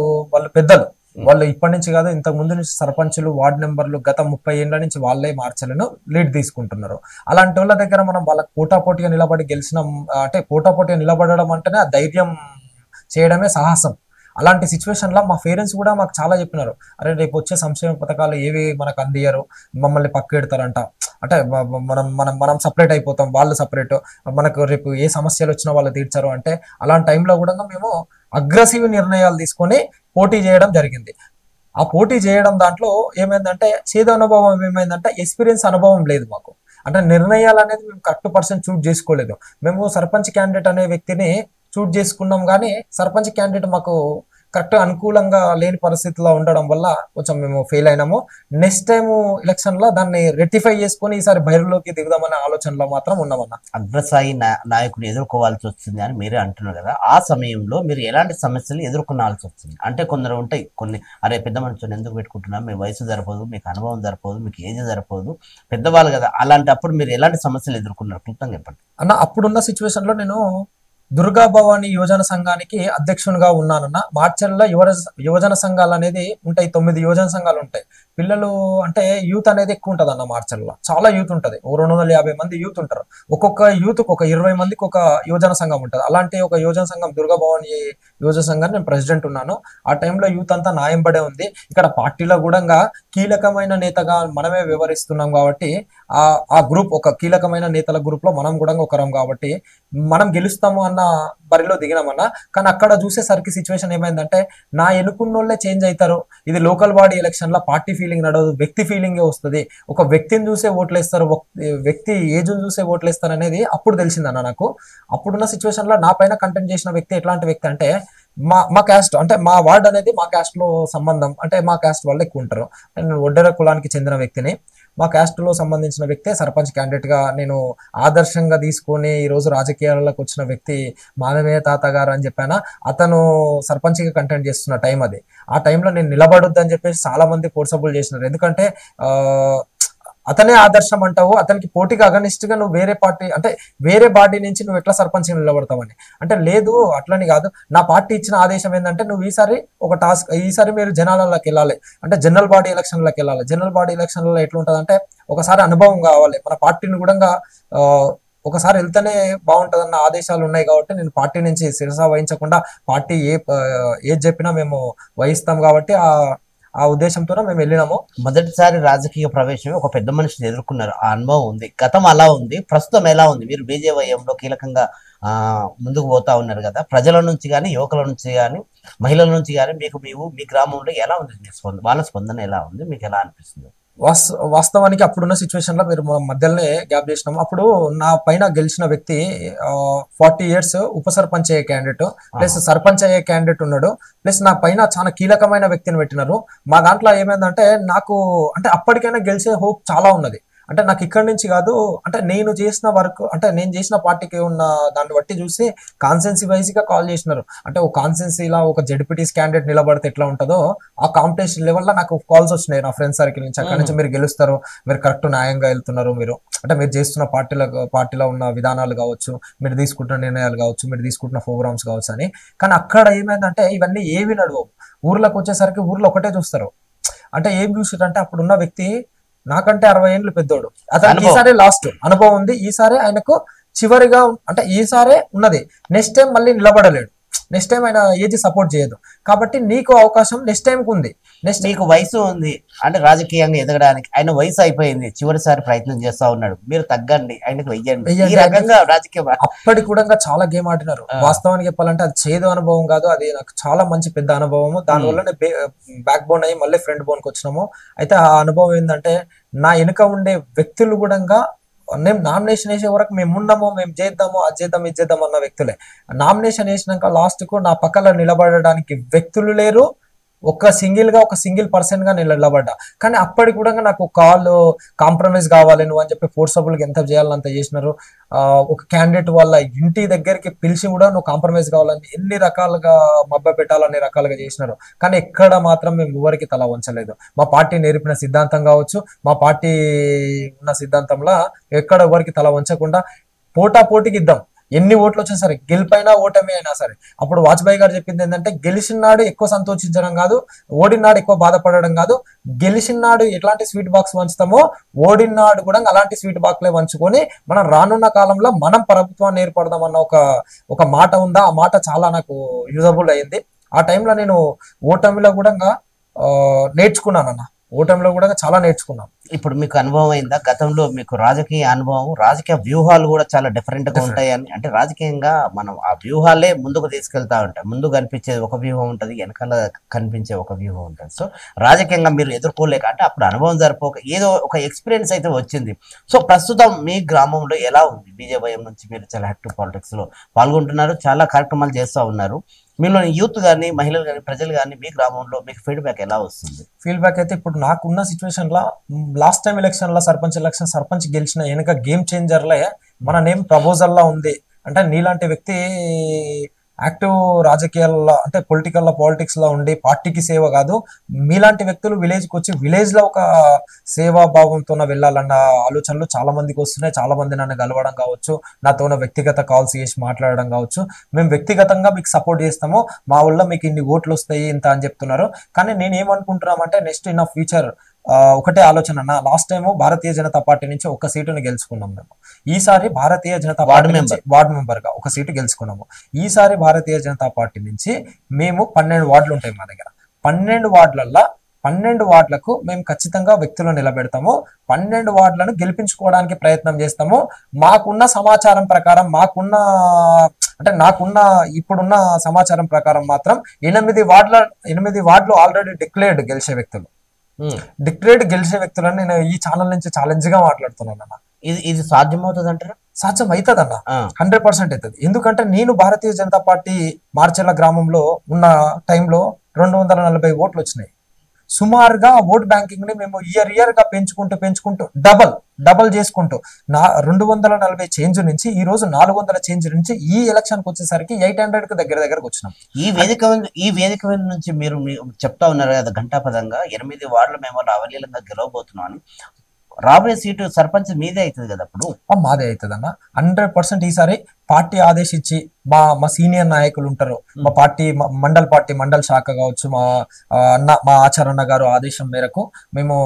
పెద్దలు, వాళ్ళు ఇప్పటి నుంచి కాదు ఇంతకు ముందు నుంచి సర్పంచులు, వార్డు మెంబర్లు గత 30 ఏళ్ల నుంచి వాళ్ళే మార్చలను లీడ్ తీసుకుంటున్నారు. అలాంటి వాళ్ళ దగ్గర మనం వాళ్ళకి పోటాపోటీగా నిలబడి గెలిచినాం అంటే, పోటాపోటీగా నిలబడడం అంటేనే ఆ ధైర్యం చేయడమే సాహసం. అలాంటి సిచ్యువేషన్లో మా పేరెంట్స్ కూడా మాకు చాలా చెప్పినారు, అరే రేపు వచ్చే సంక్షేమ పథకాలు ఏవి మనకు అందియరు, మమ్మల్ని పక్కెడతారంట, అంటే మనం సపరేట్ అయిపోతాం, వాళ్ళు సపరేట్, మనకు రేపు ఏ సమస్యలు వచ్చినా వాళ్ళు తీర్చారు అంటే. అలాంటి టైంలో కూడా మేము అగ్రెసివ్ నిర్ణయాలు తీసుకొని పోటీ చేయడం జరిగింది. ఆ పోటీ చేయడం దాంట్లో ఏమైందంటే చేదు అనుభవం ఏమైందంటే ఎక్స్పీరియన్స్ అనుభవం లేదు మాకు. అంటే నిర్ణయాలు అనేది మేము కరెక్ట్ పర్సన్ చూజ్ చేసుకోలేదు. మేము సర్పంచ్ క్యాండిడేట్ అనే వ్యక్తిని చూజ్ చేసుకున్నాం, కానీ సర్పంచ్ క్యాండిడేట్ మాకు కరెక్ట్ అనుకూలంగా లేని పరిస్థితిలో ఉండడం వల్ల కొంచెం మేము ఫెయిల్ అయినాము. నెక్స్ట్ టైం ఎలక్షన్లో దాన్ని రెక్టిఫై చేసుకొని ఈసారి బయలులోకి దిగుదామనే ఆలోచనలో మాత్రం ఉన్నామన్న. అగ్రస్థాయి నాయకుని ఎదుర్కోవాల్సి వస్తుంది అని మీరే అంటున్నారు కదా, ఆ సమయంలో మీరు ఎలాంటి సమస్యలు ఎదుర్కొనాల్సి వస్తుంది? అంటే కొందరు ఉంటాయి, కొన్ని అరే పెద్ద మనుషులు ఎందుకు పెట్టుకుంటున్నారు, మీ వయసు సరిపోదు, మీకు అనుభవం సరిపోదు, మీకు ఏజ్ సరిపోదు, పెద్దవాళ్ళు కదా, అలాంటప్పుడు మీరు ఎలాంటి సమస్యలు ఎదుర్కొన్నారు క్లుప్తంగా చెప్పండి అన్న. అప్పుడున్న సిచ్యువేషన్లో నేను దుర్గా భవాని యువజన సంఘానికి అధ్యక్షునిగా ఉన్నానన్న. మార్చెల్లో యువజన సంఘాలు అనేది ఉంటాయి, 9 యువజన సంఘాలు ఉంటాయి. పిల్లలు అంటే యూత్ అనేది ఎక్కువ ఉంటుంది అన్న. మార్చెల్లో చాలా యూత్ ఉంటుంది, 250 మంది యూత్ ఉంటారు. ఒక్కొక్క యూత్కి ఒక 20 మందికి ఒక యువజన సంఘం ఉంటుంది. అలాంటి ఒక యువజన సంఘం దుర్గా భవాని యువజన సంఘాన్ని నేను ప్రెసిడెంట్ ఉన్నాను. ఆ టైంలో యూత్ అంతా నాయంబడే ఉంది. ఇక్కడ పార్టీలో కూడా కీలకమైన నేతగా మనమే వ్యవహరిస్తున్నాం కాబట్టి ఆ గ్రూప్ ఒక కీలకమైన నేతల గ్రూప్ లో మనం కూడా ఒకరం కాబట్టి మనం గెలుస్తాము అన్న బరిలో దిగినామన్నా. కానీ అక్కడ చూసేసరికి సిచ్యువేషన్ ఏమైందంటే నా ఎన్నుకున్నోళ్ళే చేంజ్ అవుతారు. ఇది లోకల్ బాడీ ఎలక్షన్ లో పార్టీ ఫీలింగ్ నడవదు, వ్యక్తి ఫీలింగే వస్తుంది. ఒక వ్యక్తిని చూసే ఓట్లేస్తారు, వ్యక్తి ఏజ్ని చూసే ఓట్లేస్తారు అనేది అప్పుడు తెలిసిందన్న నాకు. అప్పుడున్న సిచ్యువేషన్ లో నా పైన కంటెంట్ చేసిన వ్యక్తి ఎట్లాంటి వ్యక్తి అంటే మా క్యాస్ట్, అంటే మా వార్డ్ అనేది మా క్యాస్ట్ లో సంబంధం, అంటే మా క్యాస్ట్ వాళ్ళు ఎక్కువ ఉంటారు. నేను ఒడ్డెర కులానికి చెందిన వ్యక్తిని. మా క్యాస్ట్ లో సంబంధించిన వ్యక్తే సర్పంచ్ క్యాండిడేట్ గా నేను ఆదర్శంగా తీసుకొని ఈరోజు రాజకీయాలకు వచ్చిన వ్యక్తి మాధవయ్య తాత గారు అని చెప్పాను. అతను సర్పంచ్ గా కంటెంట్ చేస్తున్న టైం అది. ఆ టైంలో నేను నిలబడొద్దు అని చెప్పేసి చాలా మంది ఫోర్సబుల్ చేసినారు. ఎందుకంటే అతనే ఆదర్శం అంటావు, అతనికి పోటీగా అగనిస్ట్ గా నువ్వు వేరే పార్టీ అంటే వేరే పార్టీ నుంచి నువ్వు ఎట్లా సర్పంచ్ నిలబడతావని అంటే లేదు అట్లని కాదు, నా పార్టీ ఇచ్చిన ఆదేశం ఏంటంటే నువ్వు ఈసారి ఒక టాస్క్, ఈసారి మీరు జనాలలోకి వెళ్ళాలి అంటే జనరల్ బాడీ ఎలక్షన్లకు వెళ్ళాలి. జనరల్ బాడీ ఎలక్షన్లలో ఎట్లుంటది అంటే ఒకసారి అనుభవం కావాలి, మన పార్టీని కూడా ఒకసారి వెళ్తేనే బాగుంటదన్న ఆదేశాలు ఉన్నాయి. కాబట్టి నేను పార్టీ నుంచి శిరస వహించకుండా పార్టీ ఏది చెప్పినా మేము వహిస్తాం కాబట్టి ఆ ఉద్దేశంతోనే మేము వెళ్ళినాము. మొదటిసారి రాజకీయ ప్రవేశం ఒక పెద్ద మనిషిని ఎదుర్కొన్నారు, ఆ అనుభవం ఉంది. గతం అలా ఉంది, ప్రస్తుతం ఎలా ఉంది? మీరు బీజేవైఎంలో కీలకంగా ముందుకు పోతా ఉన్నారు కదా, ప్రజల నుంచి కానీ యువకుల నుంచి కానీ మహిళల నుంచి కానీ మీ గ్రామంలో ఎలా ఉంది? వాళ్ళ స్పందన ఎలా ఉంది? మీకు ఎలా అనిపిస్తుంది? వాస్తవానికి అప్పుడున్న సిచ్యువేషన్ లో మీరు మధ్యలోనే గ్యాప్ చేసినాము. అప్పుడు నా పైన గెలిచిన వ్యక్తి 40 years ఉప సర్పంచ్ అయ్యే క్యాండిడేట్ ప్లస్ సర్పంచ్ అయ్యే క్యాండిడేట్ ఉన్నాడు. ప్లస్ నా పైన చాలా కీలకమైన వ్యక్తిని పెట్టినారు. మా దాంట్లో ఏమైందంటే నాకు అంటే అప్పటికైనా గెలిచే హోప్ చాలా ఉన్నది. అంటే నాకు ఇక్కడి నుంచి కాదు, అంటే నేను చేసిన వర్క్ అంటే నేను చేసిన పార్టీకి ఉన్న దాన్ని బట్టి చూసి కాన్సెన్సీ వైజ్ గా కాల్ చేసినారు. అంటే ఒక కాన్సెన్సీలా ఒక జెడ్పీటీస్ క్యాండిడేట్ నిలబడితే ఎట్లా ఉంటుందో ఆ కాంపిటీషన్ లెవెల్లో నాకు కాల్స్ వచ్చినాయి నా ఫ్రెండ్ సర్కిల్ నుంచి. అక్కడి నుంచి మీరు గెలుస్తారు, మీరు కరెక్ట్ న్యాయంగా వెళ్తున్నారు, మీరు అంటే మీరు చేస్తున్న పార్టీలో ఉన్న విధానాలు కావచ్చు, మీరు తీసుకుంటున్న నిర్ణయాలు కావచ్చు, మీరు తీసుకుంటున్న ప్రోగ్రామ్స్ కావచ్చు అని. కానీ అక్కడ ఏమైందంటే ఇవన్నీ ఏవి నడవవు. ఊర్లోకి వచ్చేసరికి ఊర్లో ఒకటే చూస్తారు. అంటే ఏం చూసారంటే అప్పుడున్న వ్యక్తి నాకంటే 60 ఏళ్ళు పెద్దోడు, అతనికి ఈసారి లాస్ట్ అనుభవం ఉంది, ఈసారి ఆయనకు చివరిగా అంటే ఈసారే ఉన్నది, నెక్స్ట్ టైం మళ్ళీ నిలబడలేడు, నెక్స్ట్ టైం ఆయన ఏజ్ సపోర్ట్ చేయదు. కాబట్టి నీకు అవకాశం నెక్స్ట్ టైంకి ఉంది, నెక్స్ట్ నీకు వయసు ఉంది అంటే రాజకీయంగా ఎదగడానికి. ఆయన వయసు అయిపోయింది, చివరిసారి ప్రయత్నం చేస్తా ఉన్నాడు, మీరు తగ్గండి, ఆయనకు వెయ్యండి, ఈ రకంగా రాజకీయ అప్పటికి కూడా చాలా గేమ్ ఆడినారు. వాస్తవానికి చెప్పాలంటే అది చేదు అనుభవం కాదు, అది నాకు చాలా మంచి పెద్ద అనుభవము. దానివల్ల బ్యాక్ బోన్ అయ్యి మళ్ళీ ఫ్రంట్ బోన్కి వచ్చినాము. అయితే ఆ అనుభవం ఏంటంటే నా వెనుక ఉండే వ్యక్తులు కూడా మేము నామినేషన్ వేసే వరకు మేము ఉండము, మేము చేద్దాము, అది చేద్దాం, ఇది చేద్దాం అన్న వ్యక్తులే. నామినేషన్ వేసినాక లాస్ట్ కు నా పక్కన నిలబడడానికి వ్యక్తులు లేరు, ఒక సింగిల్ పర్సన్ గా నేను నిలబడ్డా. కానీ అప్పటికి కూడా నాకు కాంప్రమైజ్ కావాలి నువ్వు అని చెప్పి ఫోర్సబుల్ గా ఎంత చేయాలని అంత చేసినారు. ఒక క్యాండిడేట్ వాళ్ళ ఇంటి దగ్గరికి పిలిచి కూడా నువ్వు కాంప్రమైజ్ కావాలని ఎన్ని రకాలుగా మబ్బ పెట్టాలని రకాలుగా చేసినారు. కానీ ఎక్కడ మాత్రం మేము ఎవరికి తల వంచలేదు. మా పార్టీ నేర్పిన సిద్ధాంతం కావచ్చు, మా పార్టీ ఉన్న సిద్ధాంతంలో ఎక్కడ ఎవరికి తల వంచకుండా పోటీకి ఇద్దాం, ఎన్ని ఓట్లు వచ్చినా సరే, గెలిపైనా ఓటమి అయినా సరే. అప్పుడు వాజ్పేయి గారు చెప్పింది ఏంటంటే గెలిచిన నాడు ఎక్కువ సంతోషించడం కాదు, ఓడినాడు ఎక్కువ బాధపడడం కాదు, గెలిచిన నాడు ఎట్లాంటి స్వీట్ బాక్స్ వంచుతామో ఓడినాడు కూడా అలాంటి స్వీట్ బాక్స్లే వంచుకొని మనం రానున్న కాలంలో మనం ప్రభుత్వాన్ని ఏర్పడదాం అన్న ఒక మాట ఉందా. ఆ మాట చాలా నాకు యూజబుల్ అయింది. ఆ టైంలో నేను ఓటమిలో కూడా నేర్చుకున్నానన్న, ఓటమిలో కూడా చాలా నేర్చుకున్నాం. ఇప్పుడు మీకు అనుభవం అయిందా? గతంలో మీకు రాజకీయ అనుభవం, రాజకీయ వ్యూహాలు కూడా చాలా డిఫరెంట్ గా ఉంటాయని, అంటే రాజకీయంగా మనం ఆ వ్యూహాలే ముందుకు తీసుకెళ్తా ఉంటాం. ముందు కనిపించేది ఒక వ్యూహం ఉంటుంది, వెనకాల కనిపించే ఒక వ్యూహం ఉంటుంది. సో రాజకీయంగా మీరు ఎదుర్కోలేక అంటే అప్పుడు అనుభవం జరిపోక ఏదో ఒక ఎక్స్పీరియన్స్ అయితే వచ్చింది. సో ప్రస్తుతం మీ గ్రామంలో ఎలా ఉంది? బీజేవైఎం నుంచి మీరు చాలా యాక్టివ్ పాలిటిక్స్ లో పాల్గొంటున్నారు, చాలా కార్యక్రమాలు చేస్తూ ఉన్నారు. మీలో యూత్ కానీ మహిళలు కానీ ప్రజలు కానీ మీ గ్రామంలో మీకు ఫీడ్బ్యాక్ ఎలా వస్తుంది? ఫీడ్బ్యాక్ అయితే ఇప్పుడు నాకున్న సిచ్యువేషన్ లా లాస్ట్ టైం ఎలక్షన్ లో సర్పంచ్ గెలిచిన వెనక గేమ్ చేంజర్లే మన నేమ్ ప్రపోజల్ లా ఉంది. అంటే నీలాంటి వ్యక్తి యాక్టివ్ రాజకీయాల్లో అంటే పాలిటిక్స్ లో ఉండి పార్టీకి సేవ కాదు, మీలాంటి వ్యక్తులు విలేజ్ కి వచ్చి విలేజ్ లో ఒక సేవా భావంతో వెళ్ళాలన్న ఆలోచనలు చాలా మందికి వస్తున్నాయి. చాలా మంది నన్ను కలవడం కావచ్చు, నాతో వ్యక్తిగత కాల్స్ చేసి మాట్లాడడం కావచ్చు. మేము వ్యక్తిగతంగా మీకు సపోర్ట్ చేస్తాము, మా వల్ల మీకు ఇన్ని ఓట్లు వస్తాయి ఇంత అని చెప్తున్నారు. కానీ నేను ఏమనుకుంటున్నామంటే నెక్స్ట్ ఇన్ ఫ్యూచర్ ఒకటే ఆలోచన అన్న, last time Bharatiya Janata party నుంచి ఒక సీటుని గెలుచుకున్నాం మేము. ఈసారి భారతీయ జనతా పార్టీ నుంచి వార్డు మెంబర్ గా ఒక సీటు గెలుచుకున్నాము. ఈసారి భారతీయ జనతా పార్టీ నుంచి మేము 12 వార్డులు ఉంటాయి మా దగ్గర. 12 వార్డులకు మేము ఖచ్చితంగా వ్యక్తులను నిలబెడతాము. 12 వార్డులను గెలిపించుకోవడానికి ప్రయత్నం చేస్తాము. మాకున్న సమాచారం ప్రకారం నాకున్న ఇప్పుడున్న సమాచారం ప్రకారం మాత్రం 8 వార్డులు ఆల్రెడీ డిక్లేర్డ్ గెలిచే వ్యక్తులు. గెలిచే వ్యక్తులను నేను ఈ ఛానల్ నుంచి ఛాలెంజ్ గా మాట్లాడుతున్నాను అన్న. ఇది సాధ్యమవుతుంది అంటారా? సాధ్యం అవుతుంది అన్న, 100% అవుతుంది. ఎందుకంటే నేను భారతీయ జనతా పార్టీ మార్చెల్ల గ్రామంలో ఉన్న టైంలో 240 ఓట్లు వచ్చినాయి. సుమారుగా ఓట్ బ్యాంకింగ్ ని మేము ఇయర్ గా పెంచుకుంటూ డబల్ చేసుకుంటూ 240 చేంజ్ నుంచి ఈ రోజు 400 చేంజ్ నుంచి ఈ ఎలక్షన్ కి వచ్చేసరికి 800 కి దగ్గరకు వచ్చినాం. ఈ వేదిక నుంచి మీరు చెప్తా ఉన్నారు కదా ఘంటాపదంగా 8 వార్డులు మేము అవలీలంగా గెలవబోతున్నాం అని. రాబోయే సీటు సర్పంచ్ మీదే అవుతుంది కదా అప్పుడు. మాదే అవుతుంది అన్న. 100% ఈసారి పార్టీ ఆదేశించి మా సీనియర్ నాయకులు ఉంటారు, మా పార్టీ మండల్ శాఖ కావచ్చు, మా ఆచారన్న గారు ఆదేశం మేరకు మేము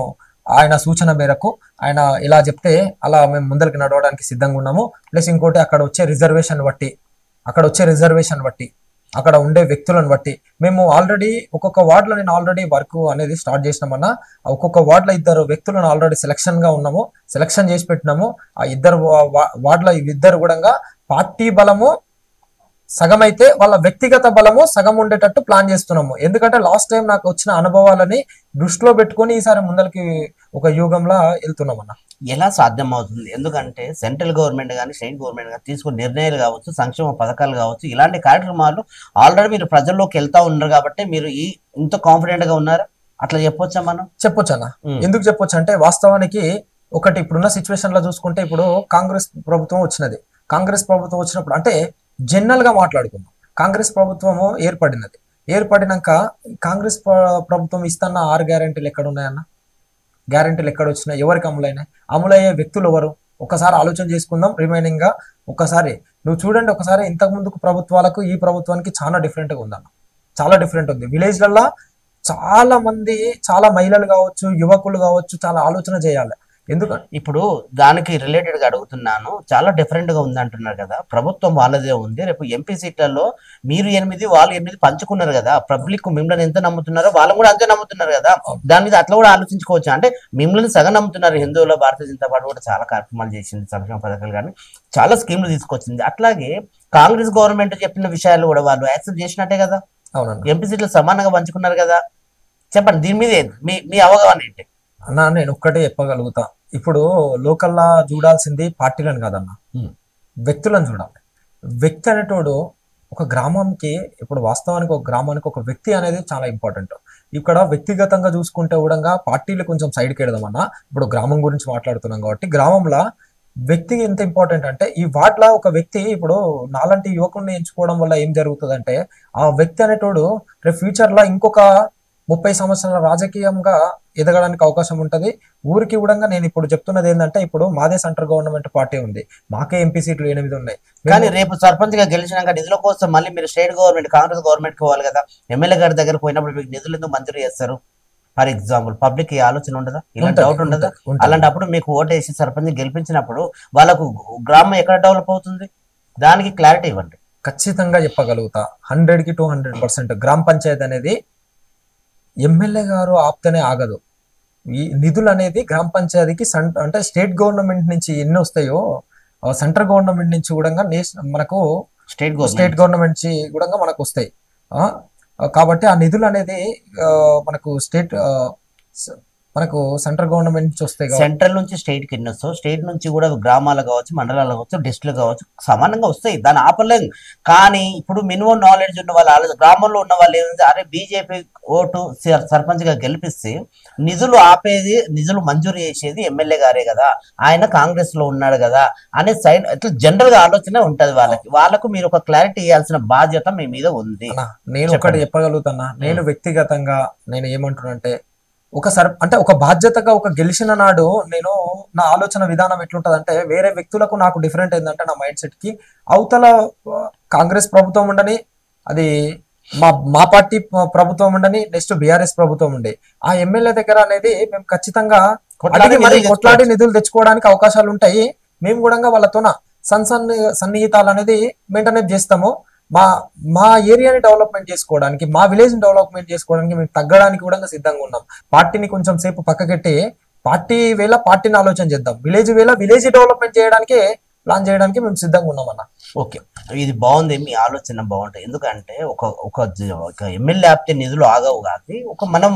ఆయన సూచన మేరకు ఆయన ఇలా చెప్తే అలా మేము ముందరికి నడవడానికి సిద్ధంగా ఉన్నాము. ప్లస్ ఇంకోటి అక్కడ వచ్చే రిజర్వేషన్ బట్టి అక్కడ ఉండే వ్యక్తులను బట్టి మేము ఆల్రెడీ ఒక్కొక్క వార్డులో నేను ఆల్రెడీ వర్క్ అనేది స్టార్ట్ చేసినామన్నా. ఒక్కొక్క వార్డులో 2 వ్యక్తులను ఆల్రెడీ సెలక్షన్ చేసి పెట్టినాము. ఆ 2 వార్డులో 2 కూడా పార్టీ బలము సగం అయితే వాళ్ళ వ్యక్తిగత బలము సగం ఉండేటట్టు ప్లాన్ చేస్తున్నాము. ఎందుకంటే లాస్ట్ టైం నాకు వచ్చిన అనుభవాలని దృష్టిలో పెట్టుకొని ఈసారి ముందరికి ఒక యుగంలో వెళ్తున్నామన్నా. ఎలా సాధ్యం అవుతుంది? ఎందుకంటే సెంట్రల్ గవర్నమెంట్ కానీ స్టేట్ గవర్నమెంట్ కానీ తీసుకున్న నిర్ణయాలు కావచ్చు, సంక్షేమ పథకాలు కావచ్చు, ఇలాంటి కార్యక్రమాలు ఆల్రెడీ మీరు ప్రజల్లోకి వెళ్తా ఉన్నారు కాబట్టి మీరు ఇంత కాన్ఫిడెంట్ గా ఉన్నారు, అట్లా చెప్పొచ్చా మనం? చెప్పొచ్చన్నా. ఎందుకు చెప్పొచ్చు అంటే వాస్తవానికి ఒకటి ఇప్పుడున్న సిచ్యువేషన్ లో చూసుకుంటే ఇప్పుడు కాంగ్రెస్ ప్రభుత్వం వచ్చినప్పుడు అంటే జనరల్ గా మాట్లాడుకుందాం. కాంగ్రెస్ ప్రభుత్వము ఏర్పడినాక కాంగ్రెస్ ప్రభుత్వం ఇస్తున్న 6 గ్యారెంటీలు ఎక్కడ ఉన్నాయన్న? గ్యారెంటీలు ఎక్కడ వచ్చినాయి? ఎవరికి అమలైనాయి? అమలయ్యే వ్యక్తులు ఎవరు? ఒకసారి ఆలోచన చేసుకుందాం. రిమైనింగ్ గా ఒకసారి నువ్వు చూడండి, ఒకసారి ఇంతకు ముందుకు ప్రభుత్వాలకు ఈ ప్రభుత్వానికి చాలా డిఫరెంట్ గా ఉందన్న. చాలా డిఫరెంట్ ఉంది. విలేజ్లలో చాలా మంది, చాలా మహిళలు కావచ్చు, యువకులు కావచ్చు, చాలా ఆలోచన చేయాలి. ఎందుకంటే ఇప్పుడు దానికి రిలేటెడ్ గా అడుగుతున్నాను, చాలా డిఫరెంట్ గా ఉంది అంటున్నారు కదా. ప్రభుత్వం వాళ్ళదే ఉంది, రేపు ఎంపీ సీట్లలో మీరు 8 వాళ్ళు 8 పంచుకున్నారు కదా. పబ్లిక్ మిమ్మల్ని ఎంత నమ్ముతున్నారో వాళ్ళు కూడా అంతే నమ్ముతున్నారు కదా. దాని మీద అట్లా కూడా ఆలోచించుకోవచ్చు. అంటే మిమ్మల్ని సగం నమ్ముతున్నారు. హిందువుల భారతీయ జనతా పార్టీ కూడా చాలా కార్యక్రమాలు చేసింది, సంక్షేమ పథకాలు కానీ చాలా స్కీమ్లు తీసుకొచ్చింది. అట్లాగే కాంగ్రెస్ గవర్నమెంట్ చెప్పిన విషయాలు కూడా వాళ్ళు యాక్సెప్ట్ చేసినట్టే కదా. ఎంపీ సీట్లు సమానంగా పంచుకున్నారు కదా. చెప్పండి, దీని మీద మీ అవగాహన ఏంటి అన్నా? నేను ఒక్కటే చెప్పగలుగుతా, ఇప్పుడు లోకల్లా చూడాల్సింది పార్టీలను కాదన్న, వ్యక్తులను చూడాలి. వ్యక్తి అనేటోడు ఒక గ్రామానికి, ఇప్పుడు వాస్తవానికి ఒక గ్రామానికి ఒక వ్యక్తి అనేది చాలా ఇంపార్టెంట్. ఇక్కడ వ్యక్తిగతంగా చూసుకుంటే కూడా పార్టీలు కొంచెం సైడ్కి వెడదామన్నా. ఇప్పుడు గ్రామం గురించి మాట్లాడుతున్నాం కాబట్టి గ్రామంలో వ్యక్తి ఎంత ఇంపార్టెంట్ అంటే ఈ వార్డులో ఒక వ్యక్తి ఇప్పుడు నాలాంటి యువకుడిని ఎంచుకోవడం వల్ల ఏం జరుగుతుంది అంటే ఆ వ్యక్తి అనేటోడు రేపు ఫ్యూచర్లో ఇంకొక 30 సంవత్సరాల రాజకీయంగా ఎదగడానికి అవకాశం ఉంటుంది. ఊరికి కూడా నేను ఇప్పుడు చెప్తున్నది ఏంటంటే ఇప్పుడు మాదే సెంట్రల్ గవర్నమెంట్ పార్టీ ఉంది, మాకే ఎంపీ సీట్లు 8 ఉన్నాయి. కానీ రేపు సర్పంచ్ గా గెలిచినాక నిధుల కోసం మళ్ళీ మీరు స్టేట్ గవర్నమెంట్ కాంగ్రెస్ గవర్నమెంట్ పోవాలి కదా. ఎమ్మెల్యే గారి దగ్గర పోయినప్పుడు మీకు నిధులు ఎందుకు మంజూరు చేస్తారు? ఫర్ ఎగ్జాంపుల్ పబ్లిక్ ఈ ఆలోచన ఉండదా? ఇలాంటి డౌట్ ఉండదా? అలాంటప్పుడు మీకు ఓటు వేసి సర్పంచ్ గెలిపించినప్పుడు వాళ్ళకు గ్రామం ఎక్కడ డెవలప్ అవుతుంది? దానికి క్లారిటీ ఇవ్వండి. ఖచ్చితంగా చెప్పగలుగుతా, 100కి 200%. గ్రామ పంచాయతీ అనేది ఎమ్మెల్యే గారు ఆప్తేనే ఆగదు. ఈ నిధులు అనేది గ్రామ పంచాయతీకి అంటే స్టేట్ గవర్నమెంట్ నుంచి ఎన్ని వస్తాయో సెంట్రల్ గవర్నమెంట్ నుంచి కూడా మనకు స్టేట్ గవర్నమెంట్ నుంచి కూడా మనకు వస్తాయి. కాబట్టి ఆ నిధులు అనేది మనకు సెంట్రల్ గవర్నమెంట్ నుంచి వస్తాయి. సెంట్రల్ నుంచి స్టేట్ కి ఎన్ని వస్తావు, స్టేట్ నుంచి కూడా గ్రామాలు కావచ్చు, మండలాలు కావచ్చు, డిస్ట్రిక్ట్ కావచ్చు, సమానంగా వస్తాయి. దాన్ని ఆపలేము. కానీ ఇప్పుడు మినిమం నాలెడ్జ్ ఉన్న వాళ్ళు, గ్రామంలో ఉన్న వాళ్ళు ఏంటంటే అరే బీజేపీ ఓటు సర్పంచ్ గా గెలిపిస్తే నిధులు ఆపేది, నిధులు మంజూరు చేసేది ఎమ్మెల్యే గారే కదా, ఆయన కాంగ్రెస్ లో ఉన్నాడు కదా అనే సైడ్ ఇట్లా జనరల్ గా ఆలోచన ఉంటది వాళ్ళకు మీరు ఒక క్లారిటీ ఇవ్వాల్సిన బాధ్యత మీ మీద ఉంది. నేను ఒకటి చెప్పగలుగుతున్నా, నేను వ్యక్తిగతంగా నేను ఏమంటున్నానంటే ఒక బాధ్యతగా ఒక గెలిచిన నాడు నేను నా ఆలోచన విధానం ఎట్లుంటది అంటే వేరే వ్యక్తులకు నాకు డిఫరెంట్ ఏంటంటే నా మైండ్ సెట్ కి అవతల కాంగ్రెస్ ప్రభుత్వం ఉండని, అది మా పార్టీ ప్రభుత్వం ఉండని, నెక్స్ట్ బీఆర్ఎస్ ప్రభుత్వం ఉండే ఆ ఎమ్మెల్యే దగ్గర అనేది మేము ఖచ్చితంగా కొట్లాడి నిధులు తెచ్చుకోవడానికి అవకాశాలు ఉంటాయి. మేము కూడా వాళ్ళతోన సన్నిహితాలు అనేది మెయింటైన్ చేస్తాము. మా ఏరియాని డెవలప్మెంట్ చేసుకోవడానికి, మా విలేజ్ ని డెవలప్మెంట్ చేసుకోవడానికి మేము తగ్గడానికి కూడా సిద్ధంగా ఉన్నాం. పార్టీని కొంచెం సేపు పక్కకెట్టి పార్టీని ఆలోచన చేద్దాం, విలేజ్ డెవలప్మెంట్ చేయడానికి ప్లాన్ చేయడానికి మేము సిద్ధంగా ఉన్నాం అన్న. ఓకే, ఇది బాగుంది, మీ ఆలోచన బాగుంటుంది. ఎందుకంటే ఒక ఎమ్మెల్యే ఆపితే నిధులు ఆగవు కాదు,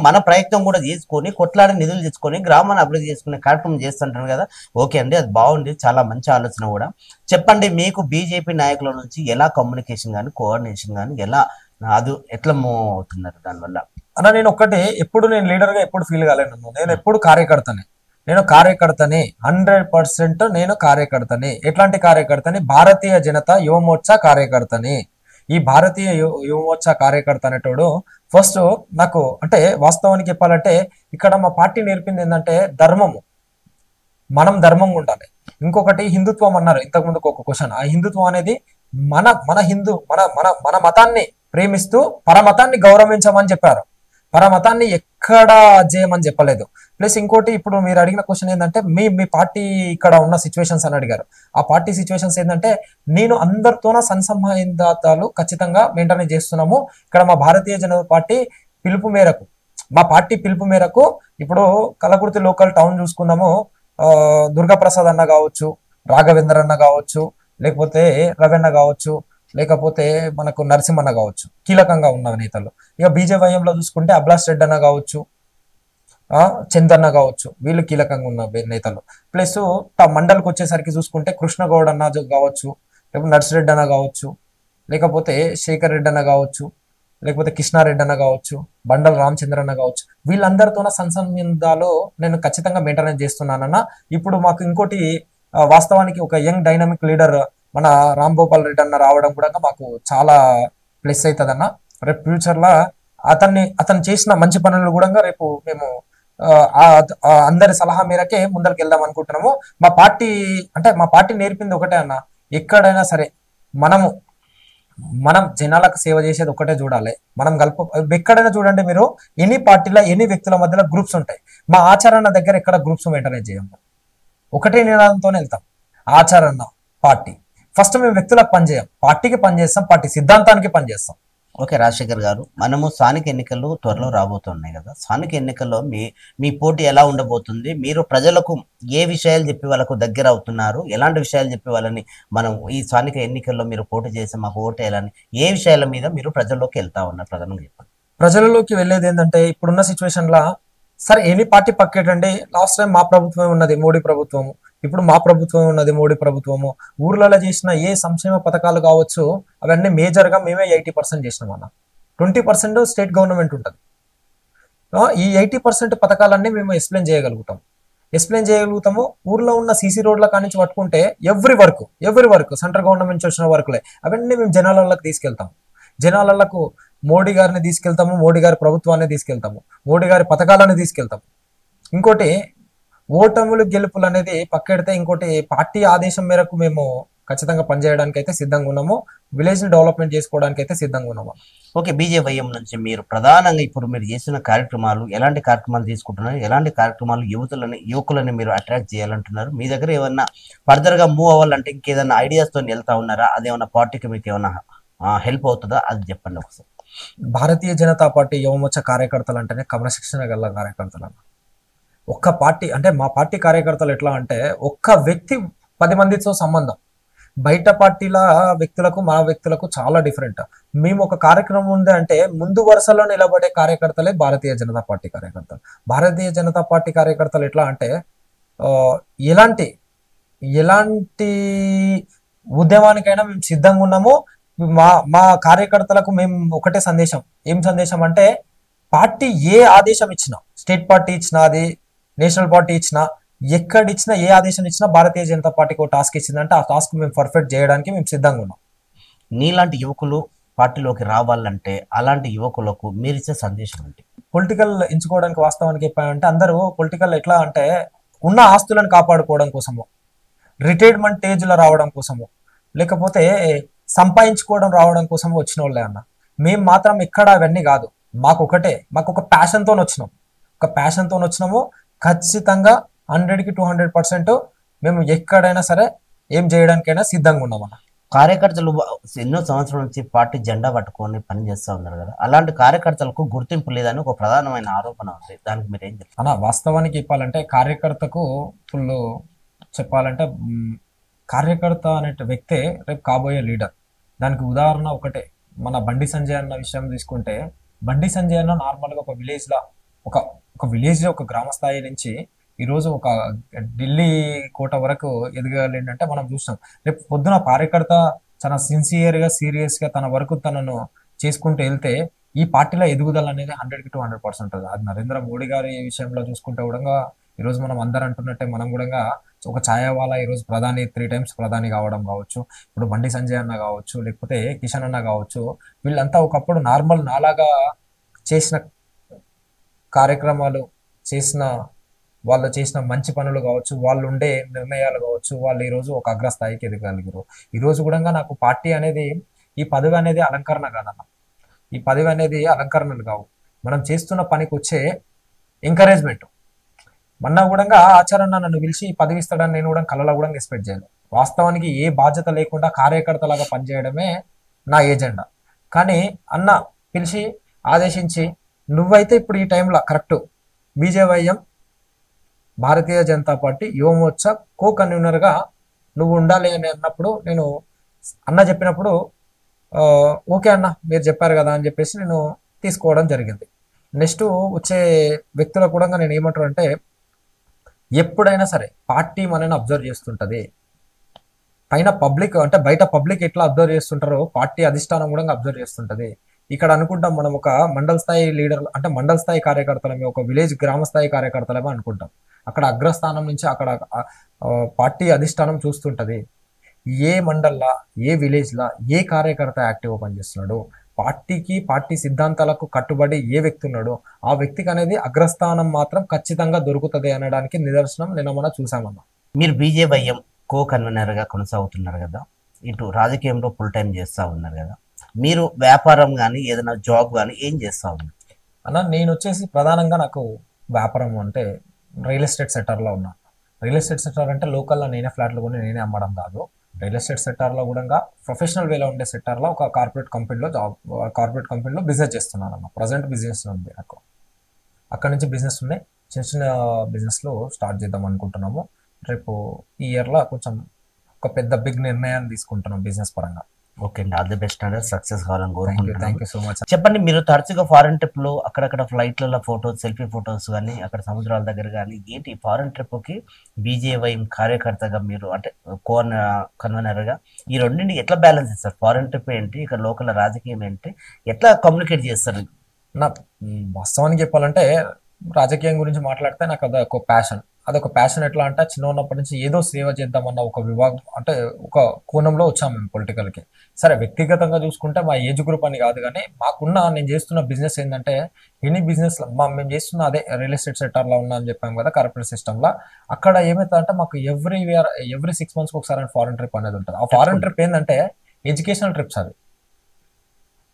మన ప్రయత్నం కూడా చేసుకొని కొట్లాడి నిధులు తెచ్చుకొని గ్రామాన్ని అభివృద్ధి చేసుకునే కార్యక్రమం చేస్తుంటారు కదా. ఓకే అండి, అది బాగుంది, చాలా మంచి ఆలోచన కూడా. చెప్పండి, మీకు బీజేపీ నాయకుల నుంచి ఎలా కమ్యూనికేషన్ కానీ కోఆర్డినేషన్ కానీ ఎట్లా మూవ్ అవుతున్నారు దానివల్ల? అన్న నేను ఒక్కటే, ఎప్పుడు నేను లీడర్ గా ఎప్పుడు ఫీల్ కాలేను. నేను ఎప్పుడు కార్యకర్తనే 100% నేను కార్యకర్తని. ఎట్లాంటి కార్యకర్తని? భారతీయ జనతా యువ మోర్చా కార్యకర్తని. ఈ భారతీయ యువ మోర్చా కార్యకర్త అనేటోడు ఫస్ట్ నాకు అంటే వాస్తవానికి చెప్పాలంటే ఇక్కడ మా పార్టీ నేర్పింది ఏంటంటే ధర్మము. మనం ధర్మంగా ఉండాలి. ఇంకొకటి హిందుత్వం అన్నారు ఇంతకుముందుకు ఒక క్వశ్చన్. ఆ హిందుత్వం అనేది మన మన హిందూ మన మన మన మతాన్ని ప్రేమిస్తూ పరమతాన్ని గౌరవించమని చెప్పారు. పరమతాన్ని ఎక్కడా చేయమని చెప్పలేదు. ప్లస్ ఇంకోటి, ఇప్పుడు మీరు అడిగిన క్వశ్చన్ ఏంటంటే మీ పార్టీ ఇక్కడ ఉన్న సిచ్యువేషన్స్ అని అడిగారు. ఆ పార్టీ సిచ్యువేషన్స్ ఏంటంటే నేను అందరితోన సన్సంబంధాలు ఖచ్చితంగా మెయింటైన్ చేస్తున్నాము. ఇక్కడ మా భారతీయ జనతా పార్టీ పిలుపు మేరకు, మా పార్టీ పిలుపు మేరకు ఇప్పుడు కలకుర్తి లోకల్ టౌన్ చూసుకుందాము, దుర్గాప్రసాద్ అన్న కావచ్చు, రాఘవేందర్ అన్న కావచ్చు, లేకపోతే రవెన్న కావచ్చు, లేకపోతే మనకు నరసింహన్న కావచ్చు, కీలకంగా ఉన్న నేతలు. ఇక బీజేవైఎంలో చూసుకుంటే అభిలాష్ రెడ్డి అన్న కావచ్చు, చందన్న కావచ్చు, వీళ్ళు కీలకంగా ఉన్న నేతలు. ప్లస్ మండలికి వచ్చేసరికి చూసుకుంటే కృష్ణగౌడ్ అన్న కావచ్చు, లేకపోతే నర్సిరెడ్డి అన్న కావచ్చు, లేకపోతే శేఖర్ రెడ్డి అన్న కావచ్చు, లేకపోతే కృష్ణారెడ్డి అన్న కావచ్చు, బండల రామచంద్ర అన్న కావచ్చు, వీళ్ళందరితోన సంబంధాలు నేను ఖచ్చితంగా మెయింటైన్ చేస్తున్నానన్న. ఇప్పుడు మాకు ఇంకోటి వాస్తవానికి ఒక యంగ్ డైనమిక్ లీడర్ మన రామ్ గోపాల్ రెడ్డి అన్న రావడం కూడా మాకు చాలా ప్లస్ అవుతుంది అన్న. రేపు ఫ్యూచర్లో అతను చేసిన మంచి పనులు కూడా రేపు మేము అందరి సలహా మేరకే ముందరికి వెళ్దాం అనుకుంటున్నాము. మా పార్టీ నేర్పింది ఒకటే అన్న, ఎక్కడైనా సరే మనం జనాలకు సేవ చేసేది ఒకటే చూడాలి. మనం ఎక్కడైనా చూడండి మీరు, ఎన్ని పార్టీల ఎన్ని వ్యక్తుల మధ్యలో గ్రూప్స్ ఉంటాయి. మా ఆచరణ దగ్గర ఎక్కడ గ్రూప్స్ మెయింటైన్ చేయము, ఒకటే నినాదంతోనే వెళ్తాం. ఆచరణ పార్టీ ఫస్ట్. మేము వ్యక్తులకు పనిచేయం, పార్టీకి పనిచేస్తాం, పార్టీ సిద్ధాంతానికి పనిచేస్తాం. ఓకే రాజశేఖర్ గారు, మనము స్థానిక ఎన్నికలు త్వరలో రాబోతున్నాయి కదా. స్థానిక ఎన్నికల్లో మీ పోటీ ఎలా ఉండబోతుంది? మీరు ప్రజలకు ఏ విషయాలు చెప్పి వాళ్ళకు దగ్గర అవుతున్నారు? ఎలాంటి విషయాలు చెప్పి వాళ్ళని మనం ఈ స్థానిక ఎన్నికల్లో మీరు పోటీ చేసి మాకు ఓటు వేయాలని ఏ విషయాల మీద మీరు ప్రజల్లోకి వెళ్తా ఉన్నారు? ప్రధానంగా చెప్పండి. ప్రజలలోకి వెళ్ళేది ఏంటంటే, ఇప్పుడున్న సిచ్యువేషన్ లా సరే ఎనీ పార్టీ పక్కేటండి. లాస్ట్ టైం మా ప్రభుత్వం ఉన్నది మోడీ ప్రభుత్వము, ఇప్పుడు మా ప్రభుత్వం ఉన్నది మోడీ ప్రభుత్వము. ఊర్లలో చేసిన ఏ సంక్షేమ పథకాలు కావచ్చు అవన్నీ మేజర్గా మేమే 80% చేసినాం అన్న. 20% స్టేట్ గవర్నమెంట్ ఉంటుంది. ఈ 80% పథకాలన్నీ మేము ఎక్స్ప్లెయిన్ చేయగలుగుతాము. ఊర్లో ఉన్న సీసీ రోడ్ల కానించి పట్టుకుంటే ఎవ్రీ వర్క్ సెంట్రల్ గవర్నమెంట్ నుంచి వచ్చిన వర్క్లే అవన్నీ మేము జనాలకు తీసుకెళ్తాము. జనాలకు మోడీ గారిని తీసుకెళ్తాము, మోడీ గారి ప్రభుత్వాన్ని తీసుకెళ్తాము, మోడీ గారి పథకాలను తీసుకెళ్తాము. ఇంకోటి ఓటములు గెలుపులు అనేది పక్కెడితే, ఇంకోటి పార్టీ ఆదేశం మేరకు మేము ఖచ్చితంగా పనిచేయడానికి అయితే సిద్ధంగా ఉన్నాము. విలేజ్ ని డెవలప్మెంట్ చేసుకోవడానికి అయితే సిద్ధంగా ఉన్నాము. ఓకే, బీజేవైఎం నుంచి మీరు ప్రధానంగా ఇప్పుడు మీరు చేసిన కార్యక్రమాలు ఎలాంటి కార్యక్రమాలు తీసుకుంటున్నారు? ఎలాంటి కార్యక్రమాలు యువకులని మీరు అట్రాక్ట్ చేయాలంటున్నారు? మీ దగ్గర ఏమన్నా ఫర్దర్ గా మూవ్ అవ్వాలంటే ఇంకేదన్నా ఐడియాస్ తో వెళ్తా ఉన్నారా? అదేమన్నా పార్టీకి మీకు ఏమన్నా హెల్ప్ అవుతుందా? అది చెప్పండి ఒకసారి. భారతీయ జనతా పార్టీ యువమోర్చ కార్యకర్తలు అంటేనే క్రమశిక్షణ గల కార్యకర్తలు అన్న. ఒక్క పార్టీ అంటే మా పార్టీ కార్యకర్తలు ఎట్లా అంటే, ఒక్క వ్యక్తి 10 మందితో సంబంధం. బయట పార్టీల వ్యక్తులకు మా వ్యక్తులకు చాలా డిఫరెంట్. మేము ఒక కార్యక్రమం ఉంది అంటే ముందు వరుసలో నిలబడే కార్యకర్తలే భారతీయ జనతా పార్టీ కార్యకర్తలు. భారతీయ జనతా పార్టీ కార్యకర్తలు ఎట్లా అంటే ఎలాంటి ఉద్యమానికైనా మేము సిద్ధంగా ఉన్నాము. మా కార్యకర్తలకు మేము ఒకటే సందేశం. ఏం సందేశం అంటే, పార్టీ ఏ ఆదేశం ఇచ్చినా, స్టేట్ పార్టీ ఇచ్చినా, అది నేషనల్ పార్టీ ఇచ్చినా, ఎక్కడిచ్చినా, ఏ ఆదేశం ఇచ్చినా భారతీయ జనతా పార్టీకి ఒక టాస్క్ ఇచ్చిందంటే ఆ టాస్క్ మేము పర్ఫెక్ట్ చేయడానికి మేము సిద్ధంగా ఉన్నాం. నీలాంటి యువకులు పార్టీలోకి రావాలంటే అలాంటి యువకులకు మీరు ఇచ్చే సందేశం ఏంటి? పొలిటికల్ ఎంచుకోవడానికి వాస్తవానికి చెప్పాలంటే, అందరూ పొలిటికల్ ఎట్లా అంటే ఉన్న ఆస్తులను కాపాడుకోవడం కోసము, రిటైర్మెంట్ ఏజ్లో రావడం కోసము, లేకపోతే సంపాదించుకోవడం రావడం కోసం వచ్చిన వాళ్ళే అన్న. మేము మాత్రం ఎక్కడ అవన్నీ కాదు. మాకు ఒక ప్యాషన్తో వచ్చినాము. ఖచ్చితంగా 100కి 200% మేము ఎక్కడైనా సరే ఏం చేయడానికైనా సిద్ధంగా ఉన్నామన్న. కార్యకర్తలు ఎన్నో సంవత్సరాల నుంచి పార్టీ జెండా పట్టుకొని పనిచేస్తూ ఉన్నారు కదా, అలాంటి కార్యకర్తలకు గుర్తింపు లేదని ఒక ప్రధానమైన ఆరోపణ ఉంది. దానికి మీరు ఏం చెప్తారు అన్న? వాస్తవానికి చెప్పాలంటే కార్యకర్తకు ఫుల్ చెప్పాలంటే, కార్యకర్త అనే వ్యక్తే రేపు కాబోయే లీడర్. దానికి ఉదాహరణ ఒకటే, మన బండి సంజయ్ అన్న విషయం తీసుకుంటే, బండి సంజయ్ అన్న నార్మల్గా ఒక విలేజ్లో ఒక గ్రామ స్థాయి నుంచి ఈరోజు ఒక ఢిల్లీ కోట వరకు ఎదగాలంటే మనం చూస్తాం. రేపు పొద్దున కార్యకర్త చాలా సిన్సియర్గా సీరియస్గా తన వరకు తనను చేసుకుంటూ వెళ్తే ఈ పార్టీలో ఎదుగుదల అనేది 100కి 200% ఉంటుంది. అది నరేంద్ర మోడీ గారి విషయంలో చూసుకుంటే కూడా ఈరోజు మనం అందరూ అంటున్నట్టే మనం కూడా ఒక ఛాయావాలా ఈరోజు 3 times ప్రధాని కావడం కావచ్చు, ఇప్పుడు బండి సంజయ్ అన్న కావచ్చు, లేకపోతే కిషన్ అన్న కావచ్చు, వీళ్ళంతా ఒకప్పుడు నార్మల్ నాలాగా చేసిన కార్యక్రమాలు, చేసిన వాళ్ళు చేసిన మంచి పనులు కావచ్చు, వాళ్ళు ఉండే నిర్ణయాలు కావచ్చు, వాళ్ళు ఈరోజు ఒక అగ్రస్థాయికి ఎదగలిగారు. ఈరోజు కూడా నాకు పార్టీ అనేది, ఈ పదవి అనేది అలంకరణ కాదన్న. ఈ పదవి అనేది అలంకరణలు కావు, మనం చేస్తున్న పనికి వచ్చే ఎంకరేజ్మెంట్. మొన్న కూడా ఆచరణ నన్ను పిలిచి ఈ పదవి ఇస్తాడని నేను కూడా కళలో కూడా ఎక్స్పెక్ట్ చేయలేదు. వాస్తవానికి ఏ బాధ్యత లేకుండా కార్యకర్తలాగా పనిచేయడమే నా ఏజెండా. కానీ అన్న పిలిచి ఆదేశించి, నువ్వైతే ఇప్పుడు ఈ టైంలో correct BJYM Bharatiya Janata party Yuva Morcha కో కన్వీనర్గా నువ్వు ఉండాలి అని అన్నప్పుడు, నేను అన్న చెప్పినప్పుడు ఓకే అన్న మీరు చెప్పారు కదా అని చెప్పేసి నేను తీసుకోవడం జరిగింది. నెక్స్ట్ వచ్చే వ్యక్తులకు కూడా నేను ఏమంటారు అంటే, ఎప్పుడైనా సరే పార్టీ మనని అబ్జర్వ్ చేస్తుంటది. పైన పబ్లిక్ అంటే బయట పబ్లిక్ ఎట్లా అబ్జర్వ్ చేస్తుంటారో పార్టీ అధిష్టానం కూడా అబ్జర్వ్ చేస్తుంటది. ఇక్కడ అనుకుంటాం మనం ఒక మండల స్థాయి లీడర్ అంటే మండల స్థాయి కార్యకర్తలమే, ఒక విలేజ్ గ్రామ స్థాయి కార్యకర్తలమే అనుకుంటాం. అక్కడ అగ్రస్థానం నుంచి అక్కడ పార్టీ అధిష్టానం చూస్తుంటది. ఏ మండల్లా, ఏ విలేజ్లా ఏ కార్యకర్త యాక్టివ్గా పనిచేస్తున్నాడు, పార్టీకి పార్టీ సిద్ధాంతాలకు కట్టుబడి ఏ వ్యక్తి ఉన్నాడో ఆ వ్యక్తికి అనేది అగ్రస్థానం మాత్రం ఖచ్చితంగా దొరుకుతుంది అనడానికి నిదర్శనం నిన్న మనం చూసామన్నా. మీరు బీజేవైఎం కో కన్వీనర్గా కొనసాగుతున్నారు కదా, ఇటు రాజకీయంలో ఫుల్ టైం చేస్తూ ఉన్నారు కదా, మీరు వ్యాపారం కానీ ఏదైనా జాబ్ కానీ ఏం చేస్తూ ఉన్నారు అన్న? నేను వచ్చేసి ప్రధానంగా నాకు వ్యాపారం అంటే రియల్ ఎస్టేట్ సెక్టర్లో ఉన్నాను. రియల్ ఎస్టేట్ సెక్టర్ అంటే లోకల్లో నేనే ఫ్లాట్లు కొని నేనే అమ్మడం కాదు. రియల్ ఎస్టేట్ సెక్టర్లో కూడా ప్రొఫెషనల్ వేలో ఉండే సెక్టర్లో ఒక కార్పొరేట్ కంపెనీలో బిజినెస్ చేస్తున్నాను అన్న. ప్రజెంట్ బిజినెస్ ఉంది నాకు, అక్కడ నుంచి బిజినెస్ ఉన్నాయి. చిన్న చిన్న బిజినెస్లో స్టార్ట్ చేద్దాం అనుకుంటున్నాము. రేపు ఈ ఇయర్లో కొంచెం ఒక పెద్ద బిగ్ నిర్ణయాన్ని తీసుకుంటున్నాం బిజినెస్ పరంగా. ఓకే అండి, ఆల్ ది బెస్ట్ అండి, సక్సెస్ కావాలని కోరుకుంటున్నాను. Thank you so much. చెప్పండి, మీరు తరచుగా ఫారెన్ ట్రిప్లు అక్కడక్కడ ఫ్లైట్లలో ఫోటోస్, సెల్ఫీ ఫోటోస్ కానీ అక్కడ సముద్రాల దగ్గర కానీ ఏంటి ఫారెన్ ట్రిప్కి బీజేవైఎం కార్యకర్తగా మీరు అంటే కన్వీనర్గా ఈ రెండింటిని ఎట్లా బ్యాలెన్స్ చేస్తారు? ఫారెన్ ట్రిప్ ఏంటి, ఇక్కడ లోకల్ రాజకీయం ఏంటి, ఎట్లా కమ్యూనికేట్ చేస్తారు? నా వాస్తవానికి చెప్పాలంటే రాజకీయం గురించి మాట్లాడితే నాకు అదొక ప్యాషన్. అదొక ప్యాషన్ ఎట్లా అంటే చిన్న ఉన్నప్పటి నుంచి ఏదో సేవ చేద్దామన్న ఒక విభాగం అంటే ఒక కోణంలో వచ్చాము మేము పొలిటికల్కి. సరే వ్యక్తిగతంగా చూసుకుంటే మా ఏజ్ గ్రూప్ అని కాదు, కానీ నేను చేస్తున్న బిజినెస్ ఏంటంటే ఎనీ బిజినెస్ మేము చేస్తున్న అదే రియల్ ఎస్టేట్ సెక్టర్లో ఉన్నా అని చెప్పాము కదా, కార్పొరేట్ సిస్టంలో. అక్కడ ఏమవుతుందంటే మాకు ఎవ్రీ 6 months ఒకసారి ఫారెన్ ట్రిప్ అనేది ఉంటుంది. ఆ ఫారెన్ ట్రిప్ ఏంటంటే ఎడ్యుకేషనల్ ట్రిప్స్.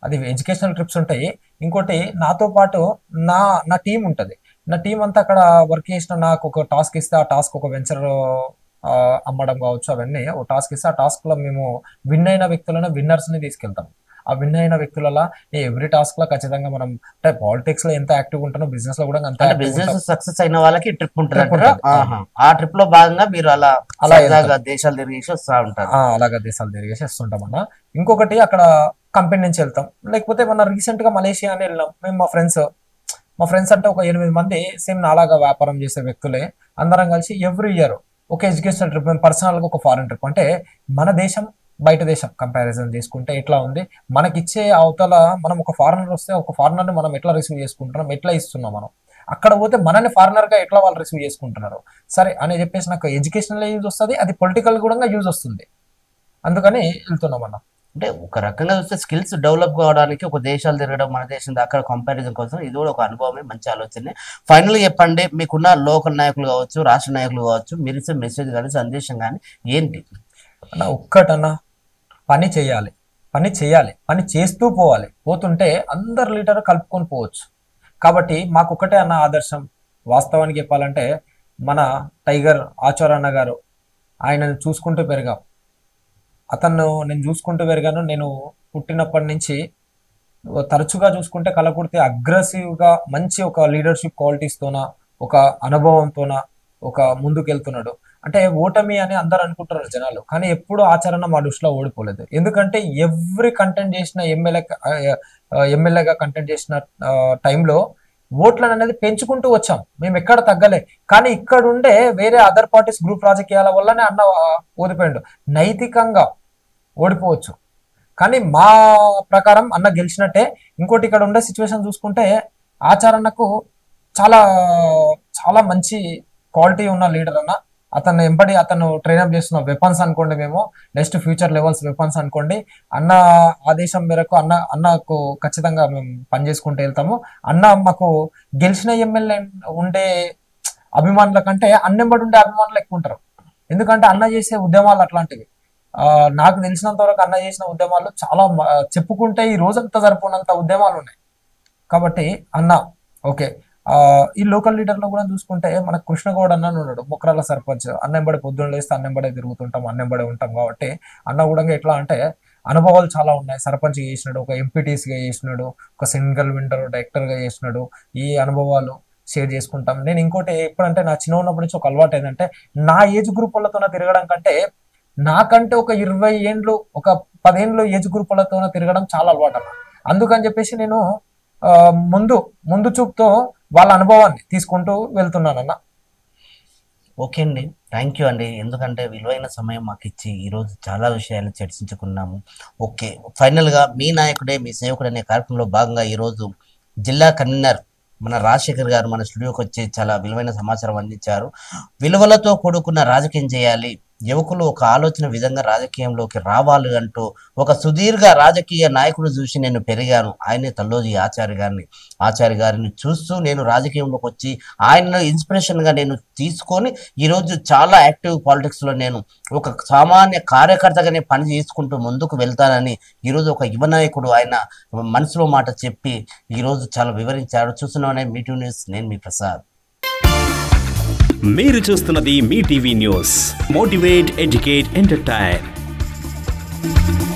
అది ఎడ్యుకేషనల్ ట్రిప్స్ ఉంటాయి. ఇంకోటి నాతో పాటు నా టీం ఉంటుంది. నా టీం అంతా అక్కడ వర్క్ చేసిన, నాకు ఒక టాస్క్ ఇస్తే ఆ టాస్క్ ఒక వెంచర్ అమ్మడం కావచ్చు, అవన్నీ ఒక టాస్క్ ఇస్తే ఆ టాస్క్లో మేము విన్ అయిన వ్యక్తులను విన్నర్స్ని తీసుకెళ్తాం. ఆ విన్ అయిన వ్యక్తులలో ఎవ్రీ టాస్క్ లో ఖచ్చితంగా మనం అంటే పాలిటిక్స్ లో ఎంత యాక్టివ్ ఉంటానో బిజినెస్ లో కూడా అంత బిజినెస్ సక్సెస్ అయిన వాళ్ళకి ట్రిప్ ఉంటుంది. ఆ ట్రిప్ లో భాగంగా మీరు అలా దేశాలు తిరిగేసి వస్తూ ఉంటారు. అలాగా దేశాలు తిరిగేసి వస్తుంటాం అన్న. ఇంకొకటి అక్కడ కంపెనీ నుంచి వెళ్తాం, లేకపోతే మన రీసెంట్ గా మలేషియా అని వెళ్ళాం మేము. మా ఫ్రెండ్స్ అంటే ఒక 8 మంది సేమ్ నాలాగా వ్యాపారం చేసే వ్యక్తులే. అందరం కలిసి ఎవ్రీ ఇయర్ ఒక ఎడ్యుకేషనల్ ట్రిప్, మేము పర్సనల్ గా ఒక ఫారెన్ ట్రిప్. అంటే మన దేశం బయట దేశం కంపారిజన్ చేసుకుంటే ఎట్లా ఉంది, మనకిచ్చే అవతల మనం ఒక ఫారినర్ వస్తే ఒక ఫారినర్ని మనం ఎట్లా రిసీవ్ చేసుకుంటున్నాం, ఎట్లా ఇస్తున్నాం, మనం అక్కడ పోతే మనల్ని ఫారినర్ గా ఎట్లా వాళ్ళు రిసీవ్ చేసుకుంటున్నారు సరే అని చెప్పేసి నాకు ఎడ్యుకేషనల్ యూజ్ వస్తుంది, అది పొలిటికల్ కూడా యూజ్ వస్తుంది. అందుకని వెళ్తున్నాం అన్న. అంటే ఒక రకంగా చూస్తే స్కిల్స్ డెవలప్ కావడానికి ఒక దేశాలు తిరగడం, మన దేశం దాకా కంపారిజన్ కోసం ఇది కూడా ఒక అనుభవమే, మంచి ఆలోచనే. ఫైనల్గా చెప్పండి, మీకున్న లోకల్ నాయకులు కావచ్చు, రాష్ట్ర నాయకులు కావచ్చు, మీరు ఇచ్చే మెసేజ్ కానీ సందేశం కానీ ఏంటి అన్న? ఒక్కటన్నా, పని చేయాలి, పని చేస్తూ పోతుంటే అందరు లీడర్ కలుపుకొని పోవచ్చు. కాబట్టి మాకు ఒకటే అన్న ఆదర్శం. వాస్తవానికి చెప్పాలంటే మన టైగర్ ఆచారన్న గారు, ఆయనను చూసుకుంటూ పెరిగాం. నేను చూసుకుంటూ పెరిగాను. నేను పుట్టినప్పటి నుంచి తరచుగా చూసుకుంటే కలకుర్తి అగ్రెసివ్గా మంచి ఒక లీడర్షిప్ క్వాలిటీస్తోన, ఒక అనుభవంతోన ఒక ముందుకెళ్తున్నాడు. అంటే ఓటమి అని అందరు అనుకుంటున్నారు జనాలు, కానీ ఎప్పుడు ఆచరణ మా దృష్టిలో ఓడిపోలేదు. ఎందుకంటే ఎవ్రీ కంటెంట్ చేసిన ఎమ్మెల్యేగా కంటెంట్ చేసిన టైంలో ఓట్లను అనేది పెంచుకుంటూ వచ్చాం, మేము ఎక్కడ తగ్గలే. కానీ ఇక్కడ ఉండే వేరే అదర్ పార్టీస్ గ్రూప్ రాజకీయాల వల్లనే అన్న ఓడిపోయాడు. నైతికంగా ఓడిపోవచ్చు, కానీ మా ప్రకారం అన్న గెలిచినట్టే. ఇంకోటి ఇక్కడ ఉండే సిచ్యువేషన్ చూసుకుంటే ఆచరణకు చాలా చాలా మంచి క్వాలిటీ ఉన్న లీడర్ అన్న. అతను ట్రైనప్ చేస్తున్న వెపన్స్ అనుకోండి, మేము నెక్స్ట్ ఫ్యూచర్ లెవెల్స్ వెపన్స్ అనుకోండి. అన్న ఆదేశం మేరకు అన్నకు ఖచ్చితంగా మేము పనిచేసుకుంటూ వెళ్తాము. అన్న మాకు గెలిచిన ఎమ్మెల్యే ఉండే అభిమానుల కంటే అన్నెంబడి ఉండే అభిమానులు ఎక్కువ ఉంటారు. ఎందుకంటే అన్న చేసే ఉద్యమాలు అట్లాంటివి. నాకు తెలిసినంత వరకు అన్న చేసిన ఉద్యమాలు చాలా చెప్పుకుంటే ఈ రోజంతా సరిపోనంత ఉద్యమాలు ఉన్నాయి. కాబట్టి అన్న ఓకే. ఈ లోకల్ లీడర్లో కూడా చూసుకుంటే మనకు కృష్ణగౌడ్ అన్న ఉన్నాడు, మొక్రాల సర్పంచ్. అన్నెంబడి పొద్దున్న లేస్తే అన్నెంబడే తిరుగుతుంటాం, అన్నెంబడే ఉంటాం. కాబట్టి అన్న కూడా ఎట్లా అంటే అనుభవాలు చాలా ఉన్నాయి. సర్పంచ్గా చేసినాడు, ఒక ఎంపీటీసీగా చేసినాడు, ఒక సింగిల్ వింటర్ డైరెక్టర్గా చేసినాడు. ఈ అనుభవాలు షేర్ చేసుకుంటాం. నేను ఇంకోటి ఎప్పుడంటే నా చిన్న ఉన్నప్పటి నుంచి ఒక అలవాటు ఏంటంటే నా ఏజ్ గ్రూప్ వాళ్ళతో తిరగడం కంటే నాకంటే ఒక 20 ఏండ్లు ఒక 10 ఏండ్లు ఏజ్ గ్రూప్ వాళ్ళతో తిరగడం చాలా అలవాటు అన్న. అందుకని చెప్పేసి నేను ముందు చూపుతో వాళ్ళ అనుభవాన్ని తీసుకుంటూ వెళ్తున్నానన్న. ఓకే అండి, థ్యాంక్ యూ అండి. ఎందుకంటే విలువైన సమయం మాకు ఇచ్చి ఈరోజు చాలా విషయాలు చర్చించుకున్నాము. ఓకే, ఫైనల్గా మీ నాయకుడే మీ సేవకుడు అనే కార్యక్రమంలో భాగంగా ఈరోజు జిల్లా కన్వీనర్ మన రాజశేఖర్ గారు మన స్టూడియోకి వచ్చి చాలా విలువైన సమాచారం అందించారు. విలువలతో కూడుకున్న రాజకీయం చేయాలి, యువకులు ఒక ఆలోచన విధంగా రాజకీయంలోకి రావాలి అంటూ ఒక సుదీర్ఘ రాజకీయ నాయకుడు చూసి నేను పెరిగాను. ఆయనే తల్లోజీ ఆచార్య గారిని చూస్తూ నేను రాజకీయంలోకి వచ్చి ఆయనను ఇన్స్పిరేషన్గా నేను తీసుకొని ఈరోజు చాలా యాక్టివ్ పాలిటిక్స్లో నేను ఒక సామాన్య కార్యకర్తగానే పని చేసుకుంటూ ముందుకు వెళ్తానని ఈరోజు ఒక యువ నాయకుడు ఆయన మనసులో మాట చెప్పి ఈరోజు చాలా వివరించాడు. చూస్తున్నానే మీటూ న్యూస్, నేను మీ ప్రసాద్. మీరు చూస్తున్నది మీ TV news. Motivate, educate, entertain.